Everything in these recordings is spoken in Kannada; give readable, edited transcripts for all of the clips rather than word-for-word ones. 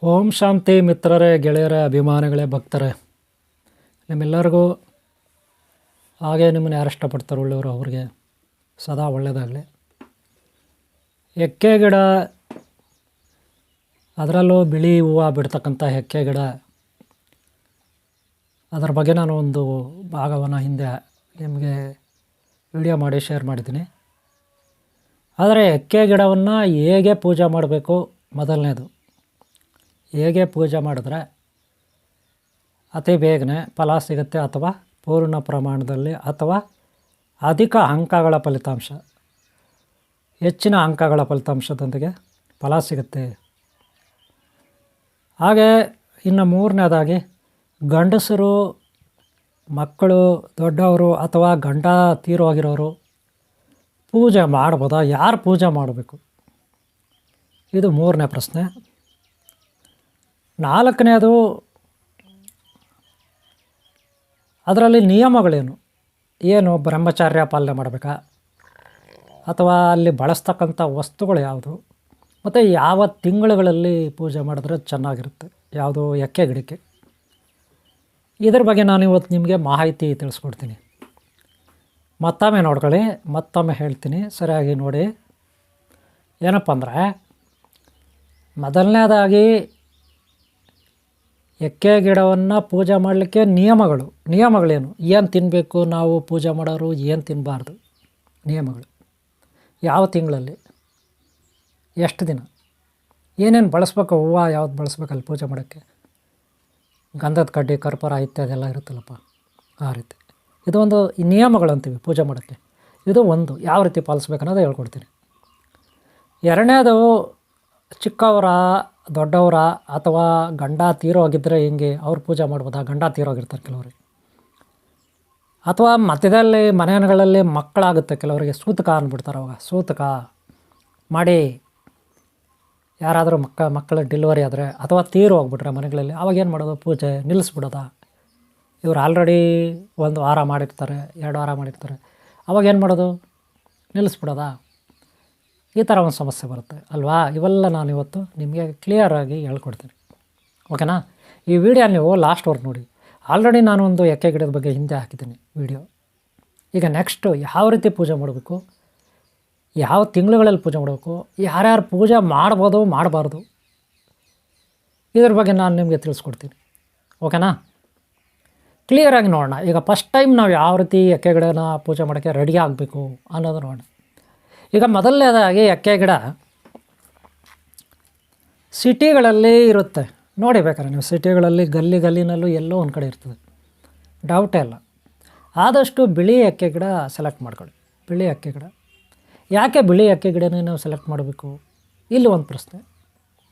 ಓಂ ಶಾಂತಿ ಮಿತ್ರರೇ, ಗೆಳೆಯರೇ, ಅಭಿಮಾನಿಗಳೇ, ಭಕ್ತರೇ, ನಿಮ್ಮೆಲ್ಲರಿಗೂ ಹಾಗೆ ನಿಮ್ಮನ್ನು ಯಾರು ಇಷ್ಟಪಡ್ತಾರೆ ಒಳ್ಳೆಯವರು ಅವ್ರಿಗೆ ಸದಾ ಒಳ್ಳೆಯದಾಗಲಿ. ಎಕ್ಕೆ ಗಿಡ, ಅದರಲ್ಲೂ ಬಿಳಿ ಹೂವು ಬಿಡ್ತಕ್ಕಂಥ ಎಕ್ಕೆ ಗಿಡ, ಅದರ ಬಗ್ಗೆ ನಾನು ಒಂದು ಭಾಗವನ್ನು ಹಿಂದೆ ನಿಮಗೆ ವಿಡಿಯೋ ಮಾಡಿ ಶೇರ್ ಮಾಡಿದ್ದೀನಿ. ಆದರೆ ಎಕ್ಕೆ ಗಿಡವನ್ನು ಹೇಗೆ ಪೂಜೆ ಮಾಡಬೇಕು, ಮೊದಲನೇದು ಹೇಗೆ ಪೂಜೆ ಮಾಡಿದ್ರೆ ಅತಿ ಬೇಗನೆ ಫಲ ಸಿಗುತ್ತೆ, ಅಥವಾ ಪೂರ್ಣ ಪ್ರಮಾಣದಲ್ಲಿ ಅಥವಾ ಅಧಿಕ ಅಂಕಗಳ ಫಲಿತಾಂಶ, ಹೆಚ್ಚಿನ ಅಂಕಗಳ ಫಲಿತಾಂಶದೊಂದಿಗೆ ಫಲ ಸಿಗುತ್ತೆ. ಹಾಗೆ ಇನ್ನು ಮೂರನೇದಾಗಿ ಗಂಡಸರು, ಮಕ್ಕಳು, ದೊಡ್ಡವರು ಅಥವಾ ಗಂಡ ತೀರೋಗಿರೋರು ಪೂಜೆ ಮಾಡ್ಬೋದಾ? ಯಾರು ಪೂಜೆ ಮಾಡಬೇಕು? ಇದು ಮೂರನೇ ಪ್ರಶ್ನೆ. ನಾಲ್ಕನೇದು, ಅದರಲ್ಲಿ ನಿಯಮಗಳೇನು, ಏನು ಬ್ರಹ್ಮಚಾರ್ಯ ಪಾಲನೆ ಮಾಡಬೇಕಾ, ಅಥವಾ ಅಲ್ಲಿ ಬಳಸ್ತಕ್ಕಂಥ ವಸ್ತುಗಳು ಯಾವುದು, ಮತ್ತು ಯಾವ ತಿಂಗಳುಗಳಲ್ಲಿ ಪೂಜೆ ಮಾಡಿದ್ರೆ ಚೆನ್ನಾಗಿರುತ್ತೆ, ಯಾವುದು ಎಕ್ಕೆ ಗಿಡಕ್ಕೆ, ಇದ್ರ ಬಗ್ಗೆ ನಾನು ಇವತ್ತು ನಿಮಗೆ ಮಾಹಿತಿ ತಿಳಿಸ್ಕೊಡ್ತೀನಿ. ಮತ್ತೊಮ್ಮೆ ನೋಡ್ಕೊಳ್ಳಿ, ಮತ್ತೊಮ್ಮೆ ಹೇಳ್ತೀನಿ, ಸರಿಯಾಗಿ ನೋಡಿ. ಏನಪ್ಪ ಅಂದರೆ, ಮೊದಲನೇದಾಗಿ ಎಕ್ಕೆ ಗಿಡವನ್ನು ಪೂಜೆ ಮಾಡಲಿಕ್ಕೆ ನಿಯಮಗಳೇನು, ಏನು ತಿನ್ನಬೇಕು ನಾವು ಪೂಜೆ ಮಾಡೋರು, ಏನು ತಿನ್ನಬಾರ್ದು, ನಿಯಮಗಳು, ಯಾವ ತಿಂಗಳಲ್ಲಿ, ಎಷ್ಟು ದಿನ, ಏನೇನು ಬಳಸ್ಬೇಕು, ಹೂವು ಯಾವ್ದು ಬಳಸ್ಬೇಕಲ್ಲಿ ಪೂಜೆ ಮಾಡೋಕ್ಕೆ, ಗಂಧದ ಕಡ್ಡಿ, ಕರ್ಪೂರ ಇತ್ಯಾದಿ ಎಲ್ಲ ಇರುತ್ತಲ್ಲಪ್ಪ, ಆ ರೀತಿ. ಇದು ಒಂದು ನಿಯಮಗಳು ಅಂತೀವಿ ಪೂಜೆ ಮಾಡೋಕ್ಕೆ. ಇದು ಒಂದು ಯಾವ ರೀತಿ ಪಾಲಿಸ್ಬೇಕು ಅನ್ನೋದು ಹೇಳ್ಕೊಡ್ತೀನಿ. ಎರಡನೇದು, ಚಿಕ್ಕವರ, ದೊಡ್ಡವರ, ಅಥವಾ ಗಂಡ ತೀರೋಗಿದ್ದರೆ ಹಿಂಗೆ ಅವ್ರು ಪೂಜೆ ಮಾಡ್ಬೋದಾ? ಗಂಡ ತೀರೋಗಿರ್ತಾರೆ ಕೆಲವರಿಗೆ, ಅಥವಾ ಮಧ್ಯದಲ್ಲಿ ಮನೆಗಳಲ್ಲಿ ಮಕ್ಕಳಾಗುತ್ತೆ ಕೆಲವರಿಗೆ, ಸೂತಕ ಅಂದ್ಬಿಡ್ತಾರೆ. ಅವಾಗ ಸೂತಕ ಮಾಡಿ ಯಾರಾದರೂ ಮಕ್ಕಳ ಡೆಲಿವರಿ ಆದರೆ ಅಥವಾ ತೀರು ಹೋಗ್ಬಿಟ್ರೆ ಮನೆಗಳಲ್ಲಿ, ಅವಾಗ ಏನು ಮಾಡೋದು? ಪೂಜೆ ನಿಲ್ಲಿಸ್ಬಿಡೋದಾ? ಇವ್ರು ಆಲ್ರೆಡಿ 1 ವಾರ ಮಾಡಿರ್ತಾರೆ, 2 ವಾರ ಮಾಡಿರ್ತಾರೆ, ಅವಾಗ ಏನು ಮಾಡೋದು? ನಿಲ್ಲಿಸ್ಬಿಡೋದಾ? ಈ ಥರ ಒಂದು ಸಮಸ್ಯೆ ಬರುತ್ತೆ ಅಲ್ವಾ? ಇವೆಲ್ಲ ನಾನು ಇವತ್ತು ನಿಮಗೆ ಕ್ಲಿಯರಾಗಿ ಹೇಳ್ಕೊಡ್ತೀನಿ, ಓಕೆನಾ? ಈ ವಿಡಿಯೋ ನೀವು ಲಾಸ್ಟ್ವರೆಗೆ ನೋಡಿ. ಆಲ್ರೆಡಿ ನಾನು ಒಂದು ಎಕ್ಕೆ ಗಿಡದ ಬಗ್ಗೆ ಹಿಂದೆ ಹಾಕಿದ್ದೀನಿ ವಿಡಿಯೋ. ಈಗ ನೆಕ್ಸ್ಟು ಯಾವ ರೀತಿ ಪೂಜೆ ಮಾಡಬೇಕು, ಯಾವ ತಿಂಗಳುಗಳಲ್ಲಿ ಪೂಜೆ ಮಾಡಬೇಕು, ಯಾರ್ಯಾರು ಪೂಜೆ ಮಾಡ್ಬೋದು ಮಾಡಬಾರ್ದು, ಇದ್ರ ಬಗ್ಗೆ ನಾನು ನಿಮಗೆ ತಿಳಿಸ್ಕೊಡ್ತೀನಿ, ಓಕೆನಾ? ಕ್ಲಿಯರಾಗಿ ನೋಡೋಣ. ಈಗ ಫಸ್ಟ್ ಟೈಮ್ ನಾವು ಯಾವ ರೀತಿ ಎಕ್ಕೆ ಗಿಡನ ಪೂಜೆ ಮಾಡೋಕ್ಕೆ ರೆಡಿ ಆಗಬೇಕು ಅನ್ನೋದು ನೋಡೋಣ. ಈಗ ಮೊದಲನೇದಾಗಿ ಎಕ್ಕೆ ಗಿಡ ಸಿಟಿಗಳಲ್ಲಿ ಇರುತ್ತೆ ನೋಡಿ, ಬೇಕಾದ್ರೆ ನೀವು ಸಿಟಿಗಳಲ್ಲಿ ಗಲ್ಲಿನಲ್ಲೂ ಎಲ್ಲೋ ಒಂದು ಕಡೆ ಇರ್ತದೆ, ಡೌಟೇ ಇಲ್ಲ. ಆದಷ್ಟು ಬಿಳಿ ಎಕ್ಕೆ ಗಿಡ ಸೆಲೆಕ್ಟ್ ಮಾಡ್ಕೊಳ್ಳಿ. ಬಿಳಿ ಎಕ್ಕೆ ಗಿಡ ಯಾಕೆ ಬಿಳಿ ಎಕ್ಕೆ ಗಿಡನೇ ನಾವು ಸೆಲೆಕ್ಟ್ ಮಾಡಬೇಕು? ಇಲ್ಲಿ ಒಂದು ಪ್ರಶ್ನೆ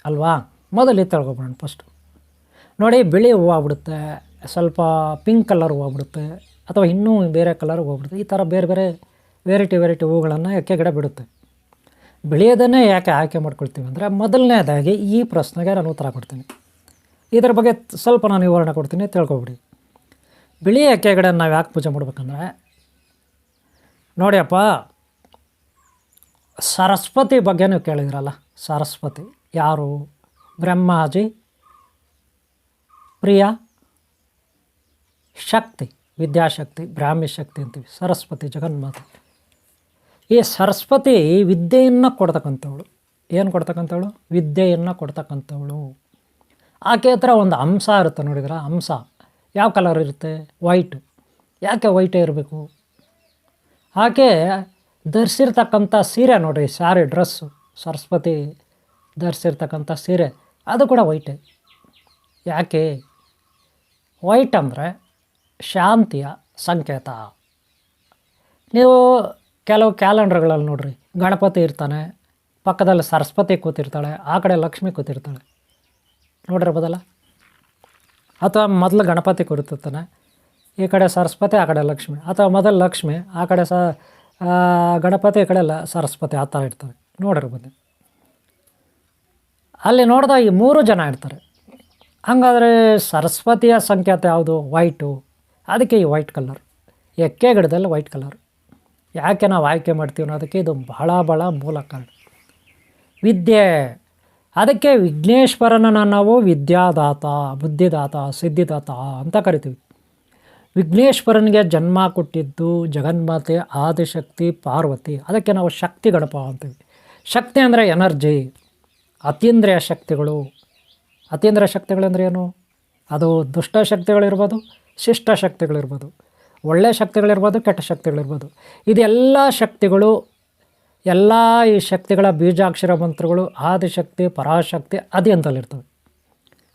ಅಲ್ವಾ? ಮೊದಲು ತಿಳ್ಕೊಬೋಣ ಫಸ್ಟು. ನೋಡಿ, ಬಿಳಿ ಹೂವು ಆಗ್ಬಿಡುತ್ತೆ, ಸ್ವಲ್ಪ ಪಿಂಕ್ ಕಲರ್ ಹೂವು ಆಗ್ಬಿಡುತ್ತೆ, ಅಥವಾ ಇನ್ನೂ ಬೇರೆ ಕಲರ್ ಹೋಗ್ಬಿಡುತ್ತೆ. ಈ ಥರ ಬೇರೆ ಬೇರೆ ವೆರೈಟಿ ಹೂವುಗಳನ್ನು ಎಕ್ಕೆ ಗಿಡ ಬಿಡುತ್ತೆ. ಬಿಳಿಯೋದನ್ನೇ ಯಾಕೆ ಆಯ್ಕೆ ಮಾಡ್ಕೊಳ್ತೀವಿ ಅಂದರೆ, ಮೊದಲನೇದಾಗಿ ಈ ಪ್ರಶ್ನೆಗೆ ನಾನು ಉತ್ತರ ಕೊಡ್ತೀನಿ. ಇದರ ಬಗ್ಗೆ ಸ್ವಲ್ಪ ನಾನು ವಿವರಣೆ ಕೊಡ್ತೀನಿ, ತಿಳ್ಕೊಬಿಡಿ. ಬಿಳಿ ಎಕ್ಕೆ ಗಿಡ ನಾವು ಯಾಕೆ ಪೂಜೆ ಮಾಡ್ಬೇಕಂದ್ರೆ, ನೋಡಿಯಪ್ಪ, ಸರಸ್ವತಿ ಬಗ್ಗೆ ನೀವು ಕೇಳಿದ್ರಲ್ಲ, ಸರಸ್ವತಿ ಯಾರು? ಬ್ರಹ್ಮಾಜಿ, ಪ್ರಿಯ ಶಕ್ತಿ, ವಿದ್ಯಾಶಕ್ತಿ, ಬ್ರಾಹ್ಮಿ ಶಕ್ತಿ ಅಂತೀವಿ, ಸರಸ್ವತಿ ಜಗನ್ಮಾತೆ. ಈ ಸರಸ್ವತಿ ವಿದ್ಯೆಯನ್ನು ಕೊಡ್ತಕ್ಕಂಥವಳು. ಏನು ಕೊಡ್ತಕ್ಕಂಥವಳು? ವಿದ್ಯೆಯನ್ನು ಕೊಡ್ತಕ್ಕಂಥವಳು. ಆಕೆ ಹತ್ರ ಒಂದು ಅಂಶ ಇರುತ್ತೆ, ನೋಡಿದ್ರೆ ಅಂಶ ಯಾವ ಕಲರ್ ಇರುತ್ತೆ? ವೈಟ್. ಯಾಕೆ ವೈಟೇ ಇರಬೇಕು? ಆಕೆ ಧರಿಸಿರ್ತಕ್ಕಂಥ ಸೀರೆ ನೋಡಿರಿ, ಸ್ಯಾರಿ, ಡ್ರೆಸ್ಸು, ಸರಸ್ವತಿ ಧರಿಸಿರ್ತಕ್ಕಂಥ ಸೀರೆ ಅದು ಕೂಡ ವೈಟೇ. ಯಾಕೆ ವೈಟ್ ಅಂದರೆ? ಶಾಂತಿಯ ಸಂಕೇತ. ನೀವು ಕೆಲವು ಕ್ಯಾಲೆಂಡರ್ಗಳಲ್ಲಿ ನೋಡಿರಿ, ಗಣಪತಿ ಇರ್ತಾನೆ, ಪಕ್ಕದಲ್ಲಿ ಸರಸ್ವತಿ ಕೂತಿರ್ತಾಳೆ, ಆ ಕಡೆ ಲಕ್ಷ್ಮಿ ಕೂತಿರ್ತಾಳೆ, ನೋಡಿರ್ಬೋದಲ್ಲ? ಅಥವಾ ಮೊದಲು ಗಣಪತಿ ಕೂತಿರ್ತಾನೆ, ಈ ಕಡೆ ಸರಸ್ವತಿ, ಆ ಕಡೆ ಲಕ್ಷ್ಮಿ, ಅಥವಾ ಮೊದಲು ಲಕ್ಷ್ಮಿ, ಆ ಕಡೆ ಗಣಪತಿ, ಈ ಕಡೆ ಎಲ್ಲ ಸರಸ್ವತಿ, ಆ ಥರ ಇರ್ತಾರೆ, ನೋಡಿರ್ಬೋದು. ಅಲ್ಲಿ ನೋಡಿದಾಗ ಈ 3 ಜನ ಇರ್ತಾರೆ. ಹಾಗಾದರೆ ಸರಸ್ವತಿಯ ಸಂಕೇತ ಯಾವುದು? ವೈಟು. ಅದಕ್ಕೆ ಈ ವೈಟ್ ಕಲರ್, ಎಕ್ಕೆ ಗಿಡದಲ್ಲಿ ವೈಟ್ ಕಲರ್ ಯಾಕೆ ನಾವು ಆಯ್ಕೆ ಮಾಡ್ತೀವಿ ಅನ್ನೋದಕ್ಕೆ ಇದು ಬಹಳ ಮೂಲ ಕಾರಣ. ವಿದ್ಯೆ, ಅದಕ್ಕೆ ವಿಘ್ನೇಶ್ವರನನ್ನು ನಾವು ವಿದ್ಯಾದಾತ, ಬುದ್ಧಿದಾತ, ಸಿದ್ಧಿದಾತ ಅಂತ ಕರಿತೀವಿ. ವಿಘ್ನೇಶ್ವರನಿಗೆ ಜನ್ಮ ಕೊಟ್ಟಿದ್ದು ಜಗನ್ಮಾತೆ ಆದಿಶಕ್ತಿ ಪಾರ್ವತಿ. ಅದಕ್ಕೆ ನಾವು ಶಕ್ತಿ ಗಣಪ ಅಂತೀವಿ. ಶಕ್ತಿ ಅಂದರೆ ಎನರ್ಜಿ, ಅತೀಂದ್ರಿಯ ಶಕ್ತಿಗಳು. ಅತೀಂದ್ರಿಯ ಶಕ್ತಿಗಳಂದ್ರೆ ಏನು? ಅದು ದುಷ್ಟ ಶಕ್ತಿಗಳಿರ್ಬೋದು, ಶಿಷ್ಟ ಶಕ್ತಿಗಳಿರ್ಬೋದು, ಒಳ್ಳೆಯ ಶಕ್ತಿಗಳಿರ್ಬೋದು, ಕೆಟ್ಟ ಶಕ್ತಿಗಳಿರ್ಬೋದು. ಇದೆಲ್ಲ ಶಕ್ತಿಗಳು, ಎಲ್ಲ ಈ ಶಕ್ತಿಗಳ ಬೀಜಾಕ್ಷರ ಮಂತ್ರಗಳು ಆದಿಶಕ್ತಿ, ಪರಾಶಕ್ತಿ, ಅದಿ ಅಂತಲ್ಲಿರ್ತವೆ.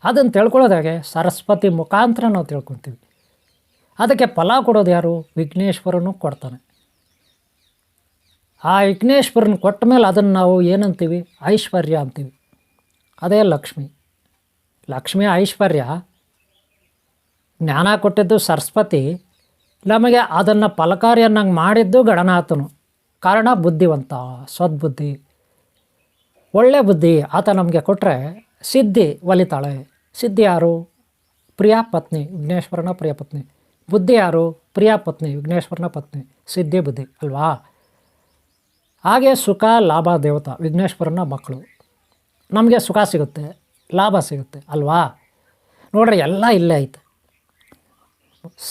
ಅದನ್ನು ತಿಳ್ಕೊಳ್ಳೋದಾಗೆ ಸರಸ್ವತಿ ಮುಖಾಂತರ ನಾವು ತಿಳ್ಕೊತೀವಿ. ಅದಕ್ಕೆ ಫಲ ಕೊಡೋದು ಯಾರು? ವಿಘ್ನೇಶ್ವರನು ಕೊಡ್ತಾನೆ. ಆ ವಿಘ್ನೇಶ್ವರನ ಕೊಟ್ಟ ಮೇಲೆ ಅದನ್ನು ನಾವು ಏನಂತೀವಿ? ಐಶ್ವರ್ಯ ಅಂತೀವಿ. ಅದೇ ಲಕ್ಷ್ಮಿ. ಲಕ್ಷ್ಮಿ ಐಶ್ವರ್ಯ. ಜ್ಞಾನ ಕೊಟ್ಟಿದ್ದು ಸರಸ್ವತಿ, ನಮಗೆ ಅದನ್ನು ಫಲಕಾರಿಯನ್ನಾಗಿ ಮಾಡಿದ್ದು ಗಣನಾಥನು. ಕಾರಣ ಬುದ್ಧಿವಂತ, ಸದ್ಬುದ್ಧಿ, ಒಳ್ಳೆ ಬುದ್ಧಿ ಆತ ನಮಗೆ ಕೊಟ್ಟರೆ ಸಿದ್ಧಿ ಒಲಿತಾಳೆ. ಸಿದ್ಧಿ ಯಾರು? ಪ್ರಿಯ ಪತ್ನಿ, ವಿಘ್ನೇಶ್ವರನ ಪ್ರಿಯ ಪತ್ನಿ. ಬುದ್ಧಿ ಯಾರು? ಪ್ರಿಯ ಪತ್ನಿ, ವಿಘ್ನೇಶ್ವರನ ಪತ್ನಿ. ಸಿದ್ಧಿ ಬುದ್ಧಿ ಅಲ್ವಾ? ಹಾಗೆ ಸುಖ ಲಾಭ ದೇವತಾ, ವಿಘ್ನೇಶ್ವರನ ಮಕ್ಕಳು. ನಮಗೆ ಸುಖ ಸಿಗುತ್ತೆ, ಲಾಭ ಸಿಗುತ್ತೆ ಅಲ್ವಾ? ನೋಡ್ರಿ, ಎಲ್ಲ ಇಲ್ಲೇ ಐತೆ.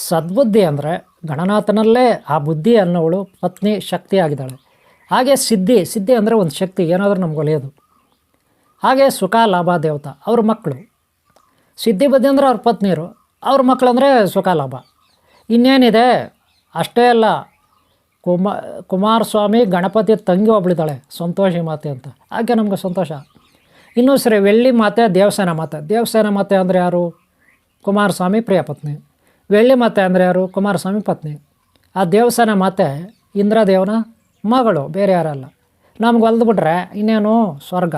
ಸದ್ಬುದ್ಧಿ ಅಂದರೆ ಗಣನಾಥನಲ್ಲೇ ಆ ಬುದ್ಧಿ ಅನ್ನೋವಳು ಪತ್ನಿ ಶಕ್ತಿ ಆಗಿದ್ದಾಳೆ. ಹಾಗೆ ಸಿದ್ಧಿ, ಸಿದ್ಧಿ ಅಂದರೆ ಒಂದು ಶಕ್ತಿ, ಏನಾದರೂ ನಮ್ಗೆ ಒಲಿಯೋದು. ಹಾಗೆ ಸುಖ ಲಾಭ ದೇವತಾ, ಅವ್ರ ಮಕ್ಕಳು. ಸಿದ್ಧಿ ಬುದ್ಧಿ ಅಂದರೆ ಅವ್ರ ಪತ್ನಿಯರು, ಅವ್ರ ಮಕ್ಕಳಂದರೆ ಸುಖ ಲಾಭ. ಇನ್ನೇನಿದೆ? ಅಷ್ಟೇ ಅಲ್ಲ, ಕುಮಾರಸ್ವಾಮಿ ಗಣಪತಿ ತಂಗಿ ಒಬ್ಳಿದ್ದಾಳೆ, ಸಂತೋಷಿ ಮಾತೆ ಅಂತ. ಹಾಗೆ ನಮಗೆ ಸಂತೋಷ. ಇನ್ನೂ ಸರಿ, ಬೆಳ್ಳಿ ಮಾತೆ, ದೇವಸೇನ ಮಾತೆ. ದೇವಸೇನ ಮಾತೆ ಅಂದರೆ ಯಾರು? ಕುಮಾರಸ್ವಾಮಿ ಪ್ರಿಯ ಪತ್ನಿ. ಬೆಳ್ಳಿ ಮಾತೆ ಅಂದರೆ ಯಾರು? ಕುಮಾರಸ್ವಾಮಿ ಪತ್ನಿ. ಆ ದೇವಸೇನ ಮಾತೆ ಇಂದ್ರದೇವನ ಮಗಳು, ಬೇರೆ ಯಾರಲ್ಲ. ನಮ್ಗೆ ಹೊಲ್ದುಬಿಟ್ರೆ ಇನ್ನೇನು ಸ್ವರ್ಗ.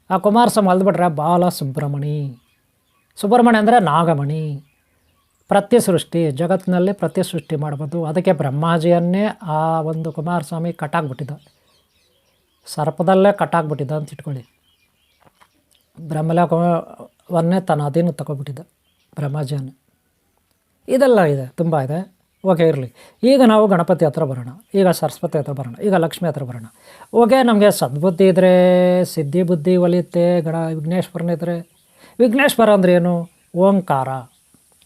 ಆ ಕುಮಾರಸ್ವಾಮಿ ಹೊಲ್ದುಬಿಟ್ರೆ ಬಾಲ ಸುಬ್ರಹ್ಮಣಿ. ಸುಬ್ರಹ್ಮಣ್ಯ ಅಂದರೆ ನಾಗಮಣಿ. ಪ್ರತಿ ಸೃಷ್ಟಿ, ಜಗತ್ತಿನಲ್ಲಿ ಪ್ರತಿ ಸೃಷ್ಟಿ ಮಾಡ್ಬೋದು. ಅದಕ್ಕೆ ಬ್ರಹ್ಮಾಜಿಯನ್ನೇ ಆ ಒಂದು ಕುಮಾರಸ್ವಾಮಿ ಕಟ್ಟಾಕ್ಬಿಟ್ಟಿದ್ದ, ಸರ್ಪದಲ್ಲೇ ಕಟ್ಟಾಕ್ಬಿಟ್ಟಿದ್ದ ಅಂತ ಇಟ್ಕೊಳ್ಳಿ. ಬ್ರಹ್ಮಲೋಕವನ್ನೇ ತನ್ನ ಅಧೀನ ತಗೊಬಿಟ್ಟಿದ್ದ ಬ್ರಹ್ಮಾಜಿಯನ್ನು. ಇದೆಲ್ಲ ಇದೆ, ತುಂಬ ಇದೆ. ಓಕೆ, ಇರಲಿ. ಈಗ ನಾವು ಗಣಪತಿ ಹತ್ರ ಬರೋಣ, ಈಗ ಸರಸ್ವತಿ ಹತ್ರ ಬರೋಣ, ಈಗ ಲಕ್ಷ್ಮಿ ಹತ್ರ ಬರೋಣ. ಓಕೆ, ನಮಗೆ ಸದ್ಬುದ್ಧಿ ಇದ್ದರೆ ಸಿದ್ಧಿ ಬುದ್ಧಿ ಒಲಿಯುತ್ತೆ. ವಿಘ್ನೇಶ್ವರನ ಇದ್ದರೆ, ವಿಘ್ನೇಶ್ವರ ಅಂದರೆ ಏನು? ಓಂಕಾರ